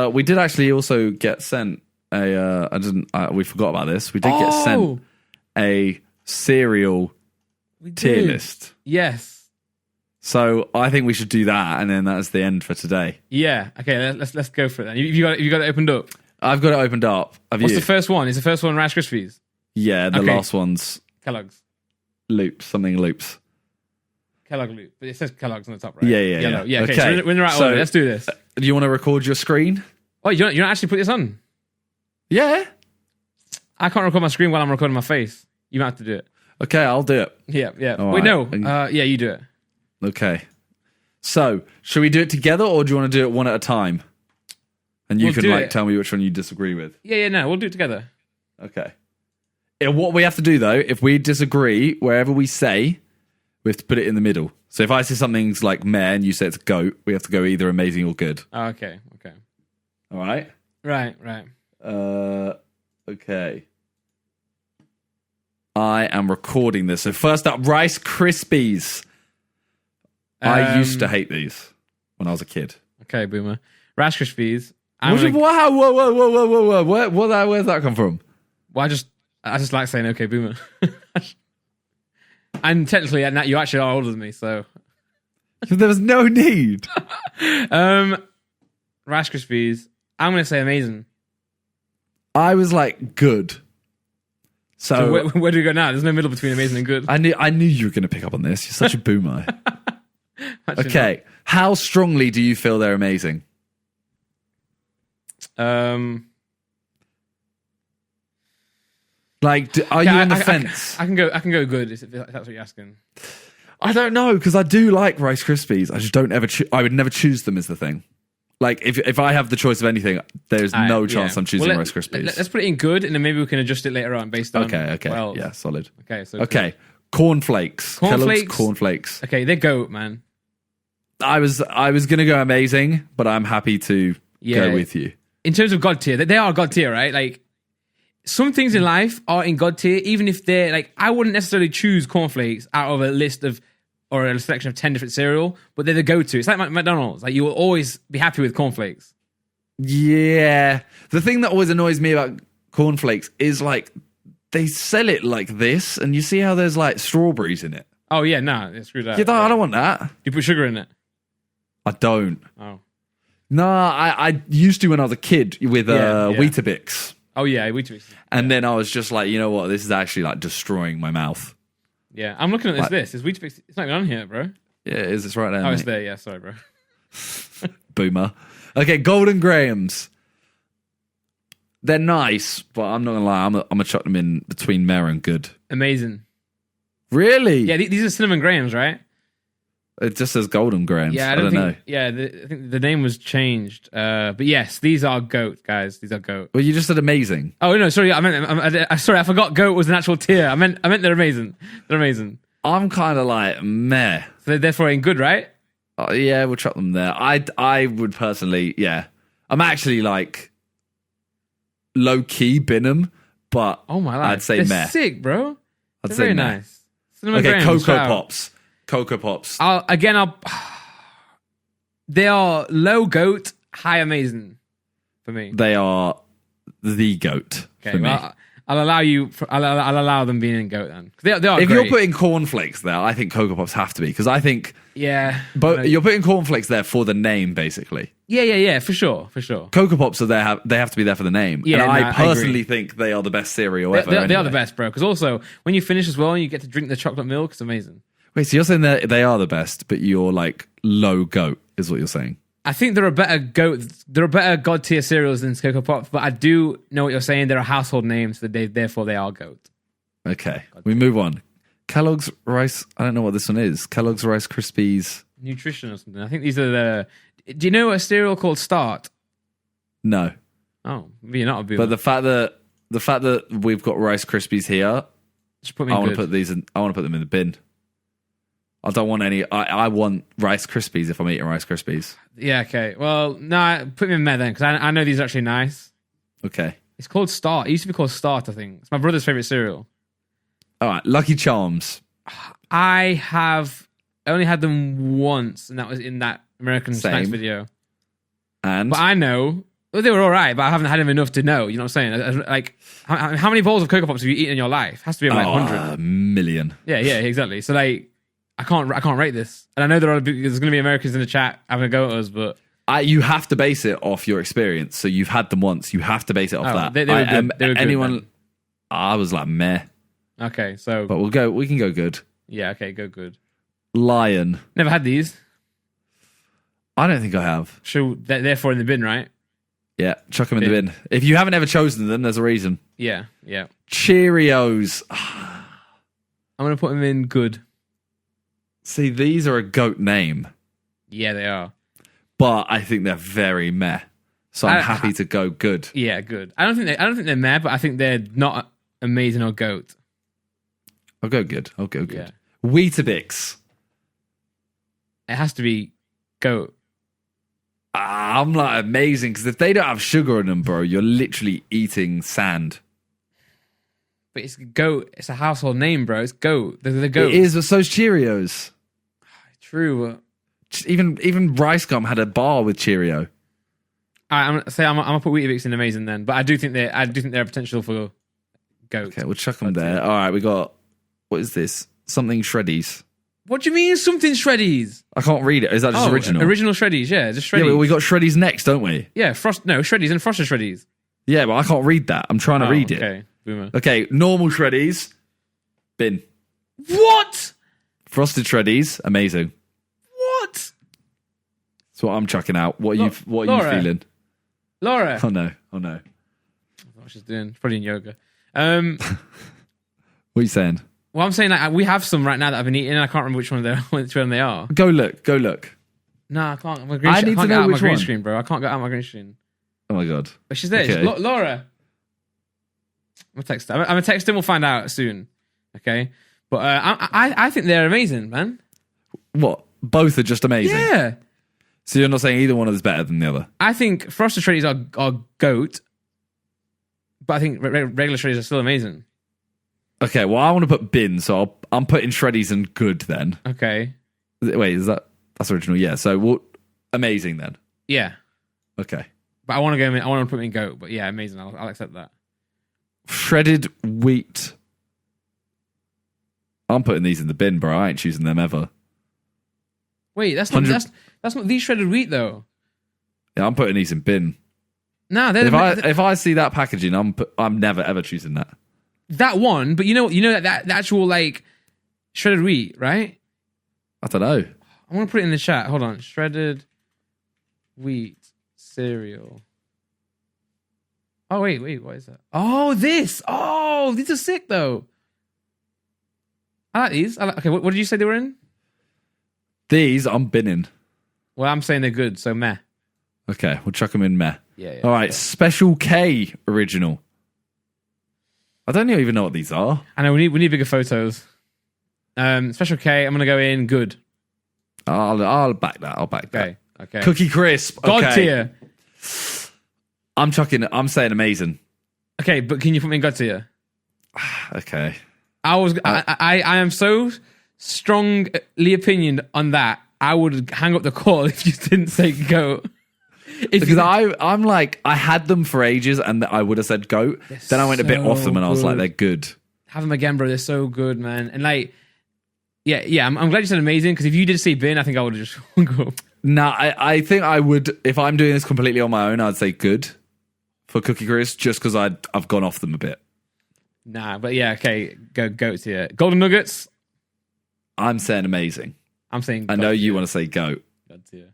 We did actually also get sent we forgot about this. We did get sent a cereal tier list. Yes. So I think we should do that, and then that's the end for today. Yeah. Okay. Let's go for it then. You got it opened up. I've got it opened up. What's the first one? Is the first one Rice Krispies? Yeah. The last one's Kellogg's. Loops. Kellogg Loop. But it says Kellogg's on the top, right? Yeah. Yeah. Okay. So we're in the right order. Let's do this. Do you want to record your screen? Oh, you don't actually put this on? Yeah. I can't record my screen while I'm recording my face. You might have to do it. Okay, I'll do it. Yeah. All Wait, right. no. Yeah, you do it. Okay. So, should we do it together, or do you want to do it one at a time? And you can tell me which one you disagree with. Yeah, no, we'll do it together. Okay. What we have to do, though, if we disagree, wherever we say, we have to put it in the middle. So if I say something's like meh and you say it's goat, we have to go either amazing or good. Oh, okay. All right? Right. Okay. I am recording this. So first up, Rice Krispies. I used to hate these when I was a kid. Okay, boomer. Rice Krispies. Wow, whoa. Where's that come from? Well, I just like saying okay, boomer. And technically, you actually are older than me, so there was no need. Rice Krispies. I'm going to say amazing. I was like good. So where do we go now? There's no middle between amazing and good. I knew you were going to pick up on this. You're such a boomer. Okay, not. How strongly do you feel they're amazing? Like, are you on the fence? I can go good if that's what you're asking. I don't know, because I do like Rice Krispies. I just don't ever. I would never choose them as the thing. Like, if I have the choice of anything, there's no chance I'm choosing Rice Krispies. Let's put it in good, and then maybe we can adjust it later on based on. Okay. Well, yeah, solid. Okay. Cornflakes. Kellogg's cornflakes. Okay, they're goat, man. I was gonna go amazing, but I'm happy to go with you. In terms of God tier, they are God tier, right? Like, some things in life are in God tier, even if they're like, I wouldn't necessarily choose cornflakes out of a list of or a selection of 10 different cereal, but they're the go-to. It's like McDonald's. Like, you will always be happy with cornflakes. Yeah. The thing that always annoys me about cornflakes is like they sell it like this, and you see how there's like strawberries in it. Oh yeah, no, screw that. Yeah, I don't want that. You put sugar in it? I don't. Oh. No, I used to when I was a kid with Weetabix. Oh yeah, Weetabix. And then I was just like, you know what? This is actually like destroying my mouth. Yeah, I'm looking at this. Is Weetabix? It's not even on here, bro. Yeah, it is. It's right there. Oh, it's there. Yeah, sorry, bro. Boomer. Okay, Golden Grahams. They're nice, but I'm not gonna lie. I'm gonna chuck them in between meh and good. Amazing. Really? Yeah, these are cinnamon grahams, right? It just says Golden Grahams. Yeah, I don't know. Yeah, I think the name was changed. But yes, these are goat, guys. These are goat. Well, you just said amazing. Oh no, sorry. Sorry, I forgot. Goat was an actual tier. I meant they're amazing. They're amazing. I'm kind of like meh. So they're therefore in good, right? Yeah, we'll chuck them there. I would personally, yeah. I'm actually like low key bin them, but oh my life, I'd say they're meh. Sick, bro. I'd say very meh. Nice. Okay, Cocoa Pops. Cocoa Pops. They are low goat, high amazing for me. They are the goat for me. Well, I'll allow them being in goat then. They are if great. you're putting cornflakes there, I think Cocoa Pops have to be, because I think but you're putting cornflakes there for the name, basically. Yeah, for sure. Cocoa Pops are there. They have to be there for the name. Yeah, and I personally think they are the best cereal ever. They are the best, bro. Because also when you finish as well, and you get to drink the chocolate milk, it's amazing. Wait, so you're saying that they are the best, but you're like low goat, is what you're saying? I think there are better god tier cereals than Cocoa Pops, but I do know what you're saying. There are household names, so therefore they are goat. Okay, we move on. Kellogg's Rice. I don't know what this one is. Kellogg's Rice Krispies. Nutrition or something. I think these are the. Do you know a cereal called Start? No. Oh, maybe you're not a boomer. But the fact that we've got Rice Krispies here, just put me. I want to put these in. I want to put them in the bin. I don't want any. I want Rice Krispies if I'm eating Rice Krispies. Yeah, okay. Well, no, put me in there then, because I know these are actually nice. Okay. It's called Start. It used to be called Start, I think. It's my brother's favourite cereal. All right, Lucky Charms. I have only had them once, and that was in that American Snacks video. But I know. Well, they were all right, but I haven't had them enough to know. You know what I'm saying? Like, how many bowls of Cocoa Pops have you eaten in your life? It has to be like 100. A million. Yeah, exactly. So, like, I can't rate this. And I know there's going to be Americans in the chat having a go at us, but you have to base it off your experience. So you've had them once. You have to base it off that. They were good. They were good, anyone? I was like meh. Okay, so but we can go good. Yeah, okay, go good. Lion. Never had these. I don't think I have. Sure, therefore in the bin, right? Yeah, chuck them in the bin. If you haven't ever chosen them, there's a reason. Yeah. Cheerios. I'm gonna put them in good. See, these are a goat name, Yeah, they are. but I think they're very meh. So I'm happy to go good. Yeah, good. I don't think they're mad, but I think they're not amazing or goat. I'll go good. Yeah. Weetabix. It has to be goat. I'm like amazing because if they don't have sugar in them, bro, you're literally eating sand. But it's goat. It's a household name, bro. It's goat. They're the goat. It is, but so's Cheerios. True. Even Rice Gum had a bar with Cheerio. I'm gonna put Weetabix in amazing then, but I do think they're potential for goat. Okay, we'll chuck them there. All right, we got, what is this? Something Shreddies. What do you mean something Shreddies? I can't read it. Is that just original? Original Shreddies, yeah, just Shreddies. Yeah, but we got Shreddies next, don't we? Yeah, Shreddies and Frosted Shreddies. Yeah, but I can't read that. I'm trying to read it. Okay, boomer. Okay, normal Shreddies. Bin. What? Frosted Shreddies. Amazing. What? That's what I'm chucking out. What are you feeling? Laura. Oh no. What she's doing. Probably in yoga. What are you saying? Well, I'm saying we have some right now that I've been eating and I can't remember which one they are. Go look. No, I can't. I need to know which one. Screen, bro. I can't get out my green screen. Oh my god. But she's there. Okay. Laura. I'm gonna text him. We'll find out soon. Okay. But I think they're amazing, man. What? Both are just amazing. Yeah. So you're not saying either one is better than the other? I think Frosted Shreddies are goat, but I think regular Shreddies are still amazing. Okay, well I want to put bin, so I'm putting Shreddies and good then. Okay. Wait, that's original? Yeah. So amazing then. Yeah. Okay. But I want to put them in goat. But yeah, amazing. I'll accept that. Shredded wheat. I'm putting these in the bin, bro. I ain't choosing them ever. Wait, that's not these shredded wheat though. Yeah, I'm putting these in bin. No, if I see that packaging, I'm never ever choosing that. That one, but you know that the actual like shredded wheat, right? I don't know. I want to put it in the chat. Hold on, shredded wheat cereal. Oh wait, what is that? Oh, this. Oh, these are sick though. I like these. Okay, what did you say they were in? These I'm binning. Well, I'm saying they're good, so meh. Okay, we'll chuck them in meh. Yeah. All right, Special K original. I don't even know what these are. I know we need bigger photos. Special K. I'm gonna go in good. I'll back that. I'll back that. Okay. Cookie Crisp. God tier. I'm saying amazing. Okay, but can you put me in God tier? Okay. I am so strongly opinioned on that. I would hang up the call if you didn't say goat. Because I'm like, I had them for ages and I would have said goat. Then I went a bit off them and I was like, they're good. Have them again, bro. They're so good, man. And like, yeah. I'm glad you said amazing because if you did say bin, I think I would have just go. Nah, I think I would, if I'm doing this completely on my own, I'd say good for Cookie Crisp just because I've gone off them a bit. Nah, but yeah, okay. Goat tier. Golden Nuggets. I'm saying amazing. I'm saying I know you want to say goat. God tier.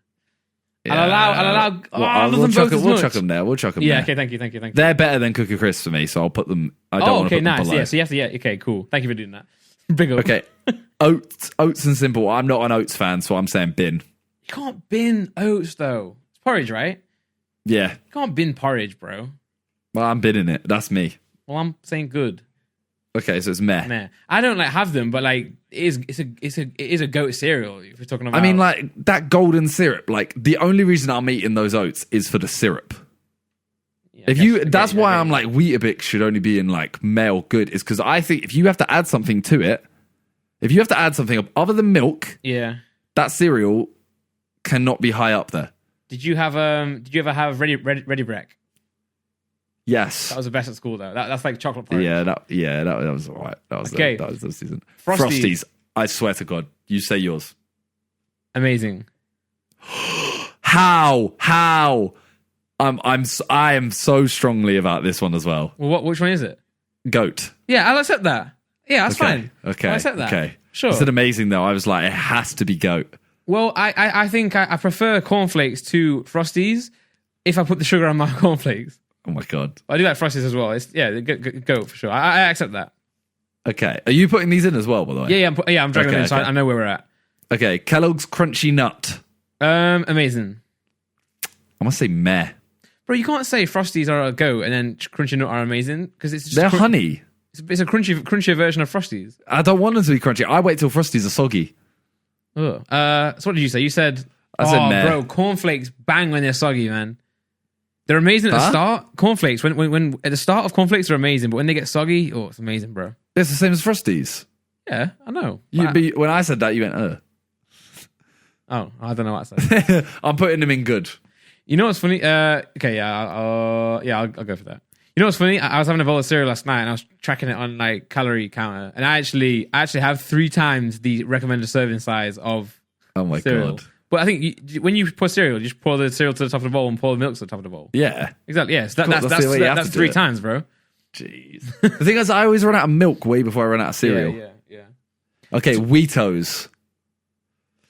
Yeah. I'll allow. We'll chuck them there. Yeah. Okay. Thank you. They're better than Cookie Crisp for me, so I'll put them. I don't want to put them below. Yeah. So you have to. Yeah. Okay. Cool. Thank you for doing that. Big up. Okay. Oats and simple. I'm not an oats fan, so I'm saying bin. You can't bin oats though. It's porridge, right? Yeah. You can't bin porridge, bro. Well, I'm binning it. That's me. Well, I'm saying good. Okay, so it's meh. Meh. I don't like have them, but like it is a goat cereal. If you're talking about, I mean, like that golden syrup. Like the only reason I'm eating those oats is for the syrup. Yeah, that's why I'm like Weetabix should only be in like male good is because I think if you have to add something to it, if you have to add something other than milk, yeah, that cereal cannot be high up there. Did you ever have Ready Break? Yes, that was the best at school though. That's like chocolate porridge. Yeah, that was alright. That was the season. Frosties. I swear to God, you say yours. Amazing. How? I am so strongly about this one as well. Well, which one is it? Goat. Yeah, I'll accept that. Yeah, that's fine. Okay, I'll accept that. Okay, sure. It's amazing though. I was like, it has to be goat. Well, I think I prefer cornflakes to Frosties if I put the sugar on my cornflakes. Oh my God. I do like Frosties as well. It's goat for sure. I accept that. Okay. Are you putting these in as well, by the way? Yeah, I'm dragging them in so I know where we're at. Okay, Kellogg's Crunchy Nut. Amazing. I must say meh. Bro, you can't say Frosties are a go and then Crunchy Nut are amazing because it's just They're honey. It's a crunchier version of Frosties. I don't want them to be crunchy. I wait till Frosties are soggy. Oh. So what did you say? You said, I said meh. Bro, cornflakes bang when they're soggy, man. They're amazing at the start. Cornflakes, when at the start of cornflakes are amazing, but when they get soggy, it's amazing, bro. It's the same as Frosties. Yeah, I know. When I said that, you went, Oh, I don't know what I said. I'm putting them in good. You know what's funny? Okay, I'll go for that. You know what's funny? I was having a bowl of cereal last night and I was tracking it on like calorie counter, and I actually have 3 times the recommended serving size of cereal. God. But I think when you pour cereal, you just pour the cereal to the top of the bowl and pour the milk to the top of the bowl. Yeah. Exactly. Yeah. So that's 3 times, bro. Jeez. The thing is, I always run out of milk way before I run out of cereal. Yeah. Okay, Wheatos.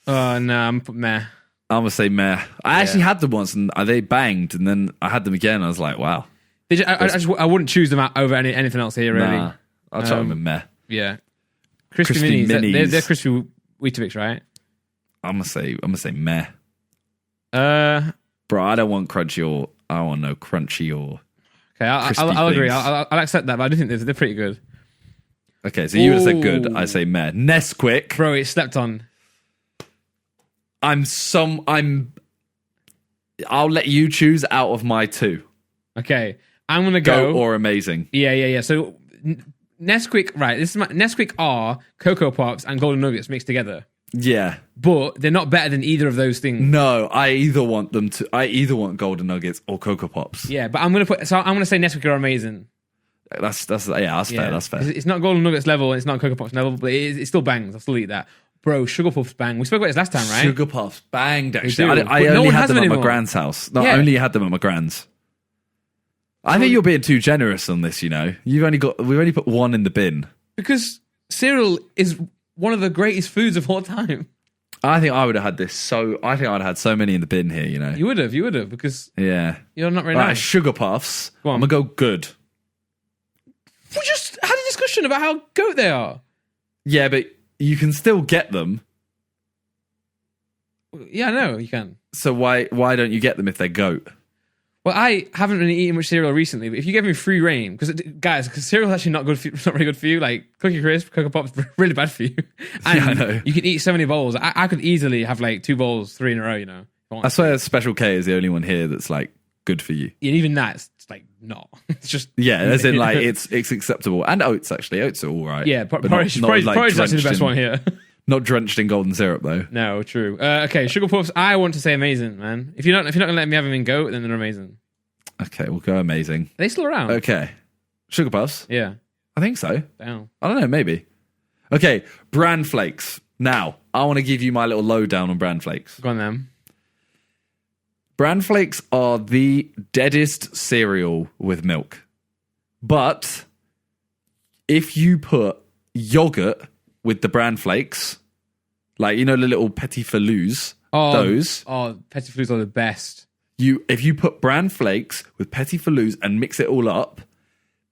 Oh, no, I'm meh. I'm going to say meh. I actually had them once and they banged, and then I had them again and I was like, wow. I wouldn't choose them out over anything else here, really. Nah, I'll try them in meh. Yeah. Crispy Minis. They're crispy Weetabix, right? I'm gonna say meh. Bro, I don't want crunchy or I want no crunchy or. Okay, I'll agree. I'll accept that, but I do think they're pretty good. Okay, so you would have said good. I say meh. Nesquik, bro, it's slept on. I'll let you choose out of my 2. Okay, I'm gonna go or amazing. Yeah. So Nesquik, right? This is Nesquik are Cocoa Pops and Golden Nuggets mixed together. Yeah, but they're not better than either of those things. No, I either want Golden Nuggets or Cocoa Pops. Yeah, but I'm gonna say Nesquik are amazing. That's fair. That's fair. It's not Golden Nuggets level and it's not Cocoa Pops level, but it still bangs. I'll still eat that. Bro, Sugar Puffs bang. We spoke about this last time, right? Sugar Puffs banged, actually. I only had them at my grand's house. No, I only had them at my grand's. I think you're being too generous on this, you know. We've only put 1 in the bin. Because cereal is one of the greatest foods of all time. I think I would have had this. I think I'd have had so many in the bin here, you know. You would have, because you're not very nice. Right, Sugar Puffs. I'm gonna go good. We just had a discussion about how goat they are. Yeah, but you can still get them. Yeah, I know you can. So why don't you get them if they're goat? Well, I haven't really eaten much cereal recently, but if you give me free reign, because cereal is actually not very good for you. Like Cookie Crisp, Cocoa Pops, really bad for you. And yeah, I know. You can eat so many bowls. I could easily have like 2 bowls, 3 in a row. You know. I swear, Special K is the only one here that's like good for you. And even that's like not. It's just as in like it's acceptable. And oats actually, oats are all right. Yeah, porridge is actually the best one here. Not drenched in golden syrup though. No, true. Okay, Sugar Puffs. I want to say amazing, man. If you're not gonna let me have them in goat, then they're amazing. Okay, we'll go amazing. Are they still around? Okay, Sugar Puffs. Yeah, I think so. Damn. I don't know, maybe. Okay, bran flakes. Now I want to give you my little lowdown on bran flakes. Go on then. Bran flakes are the deadest cereal with milk, but if you put yogurt with the bran flakes, like the little petit filous, those. Oh, petit filous are the best. If you put bran flakes with petit filous and mix it all up,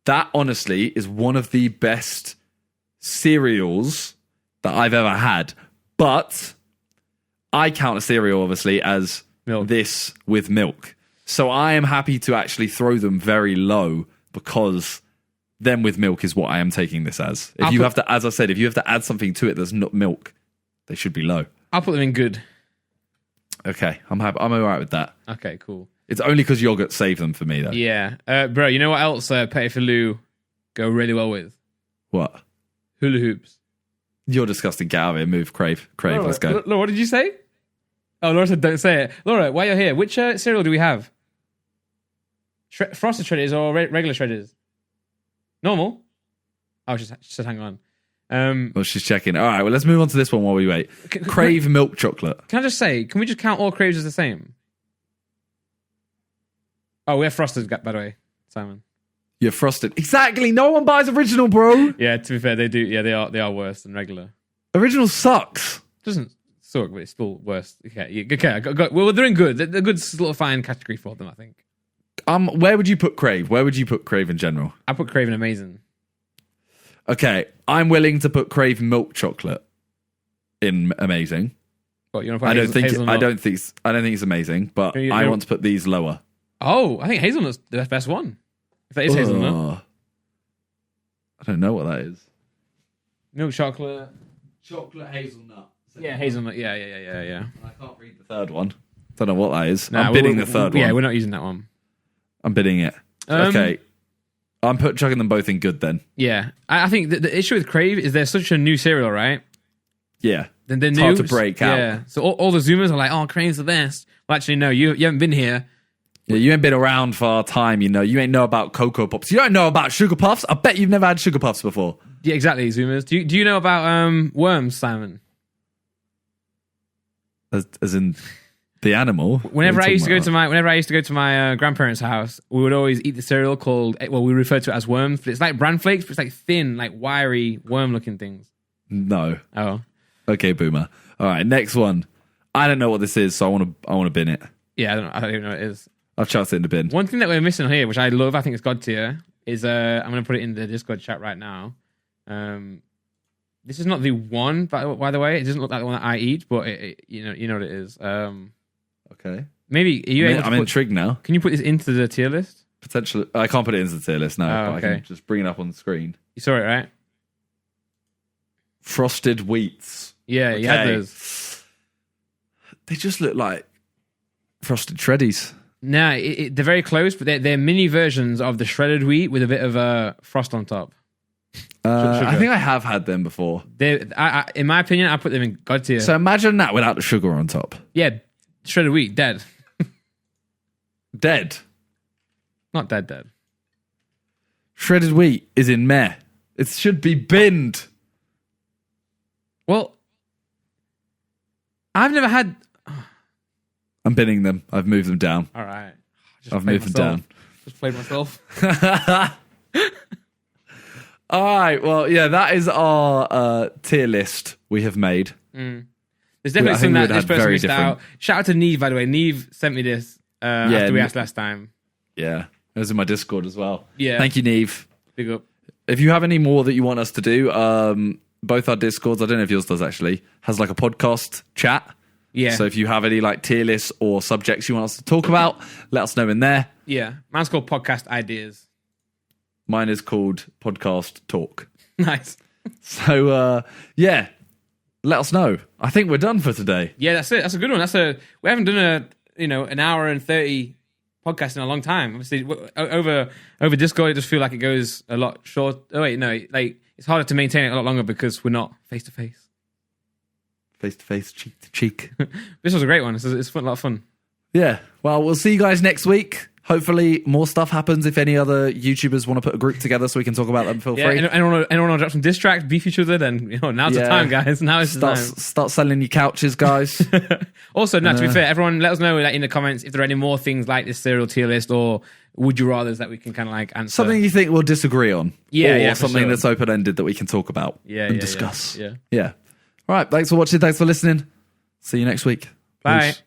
that honestly is one of the best cereals that I've ever had. But I count a cereal obviously as milk. This with milk. So I am happy to actually throw them very low because them with milk is what I am taking this as. If you have to add something to it that's not milk, they should be low. I'll put them in good. Okay, I'm happy. I'm all right with that. Okay, cool. It's only because yogurt saved them for me, though. Yeah. Bro, you know what else petit filou go really well with? What? Hula hoops. You're disgusting. Get out of here. Move, Crave. Laura, let's go. Laura, what did you say? Oh, Laura said don't say it. Laura, while you're here, which cereal do we have? Frosted Shredders or regular Shredders? Normal? Oh, she said hang on. Well, she's checking. All right, well, let's move on to this one while we wait. Crave milk chocolate. Can I just say, can we just count all Craves as the same? Oh, we have Frosted, by the way, Simon. You're Frosted. Exactly. No one buys original, bro. Yeah, to be fair, they do. Yeah, they are worse than regular. Original sucks. Doesn't suck, but it's still worse. Okay. Well, they're in good. They're good sort of fine category for them, I think. Where would you put Crave? Where would you put Crave in general? I put Crave in amazing. Okay, I'm willing to put Crave milk chocolate amazing. What, you want to put I don't think hazelnut? it's amazing, but I want to put these lower. Oh, I think hazelnut's the best one. If that is hazelnut. I don't know what that is. Milk chocolate. Chocolate hazelnut. Yeah, hazelnut. Yeah. I can't read the third one. Don't know what that is. Nah, I'm bidding the third one. Yeah, we're not using that one. I'm bidding it. Okay. I'm chucking them both in good then. Yeah. I think the issue with Crave is they're such a new cereal, right? Yeah. Then they're it's new. hard to break out. Yeah. So all the Zoomers are like, oh, Crave's the best. Well, actually, no, you haven't been here. Yeah, you ain't been around for our time, you know. You ain't know about Cocoa Pops. You don't know about Sugar Puffs. I bet you've never had Sugar Puffs before. Yeah, exactly, Zoomers. Do you know about worms, Simon? As in the animal? Whenever I used to go to my grandparents' house, we would always eat the cereal called, well, we refer to it as worms, but it's like bran flakes, but it's like thin, like wiry, worm-looking things. No. Oh. Okay, boomer. All right, next one. I don't know what this is, so I want to bin it. Yeah, I don't even know what it is. I've chucked it in the bin. One thing that we're missing here, which I love, I think it's God tier, is I'm going to put it in the Discord chat right now. This is not the one, by the way. It doesn't look like the one that I eat, but you know what it is. Okay. Maybe I'm intrigued now. Can you put this into the tier list? Potentially, I can't put it into the tier list now. Oh, but I can just bring it up on the screen. You saw it, right? Frosted wheats. Yeah, you had those. They just look like frosted shreddies. No, they're very close, but they're mini versions of the shredded wheat with a bit of frost on top. I think I have had them before. In my opinion, I put them in God tier. So imagine that without the sugar on top. Yeah, shredded wheat, dead. Dead? Not dead. Shredded wheat is in meh. It should be binned. Well, I've never had... I'm binning them. I've moved them down. All right. I've moved them down. Just played myself. All right. Well, yeah, that is our tier list we have made. There's definitely some that this person missed out. Shout out to Neve, by the way. Neve sent me this after we asked last time. Yeah. It was in my Discord as well. Yeah. Thank you, Neve. Big up. If you have any more that you want us to do, both our Discords, I don't know if yours does actually, has like a podcast chat. Yeah. So if you have any like tier lists or subjects you want us to talk about, let us know in there. Yeah. Mine's called Podcast Ideas. Mine is called Podcast Talk. Nice. So, yeah, let us know. I think we're done for today. Yeah, that's it. That's a good one. We haven't done an hour and 30 podcast in a long time. Obviously, over Discord, it just feel like it goes a lot short. Oh wait, no, like it's harder to maintain it a lot longer because we're not face to face. Face to face, cheek to cheek. This was a great one. It's a lot of fun. Yeah. Well, we'll see you guys next week. Hopefully more stuff happens. If any other YouTubers want to put a group together so we can talk about them, feel free. Anyone want to drop some diss tracks, beef each other, then now's the time, guys. Now is the time. Start selling your couches, guys. Also, to be fair, everyone let us know in the comments if there are any more things like this serial tier list or would you rathers that we can kind of like answer. Something you think we'll disagree on. Or something that's open-ended that we can talk about and discuss. Yeah. All right. Thanks for watching. Thanks for listening. See you next week. Bye. Peace.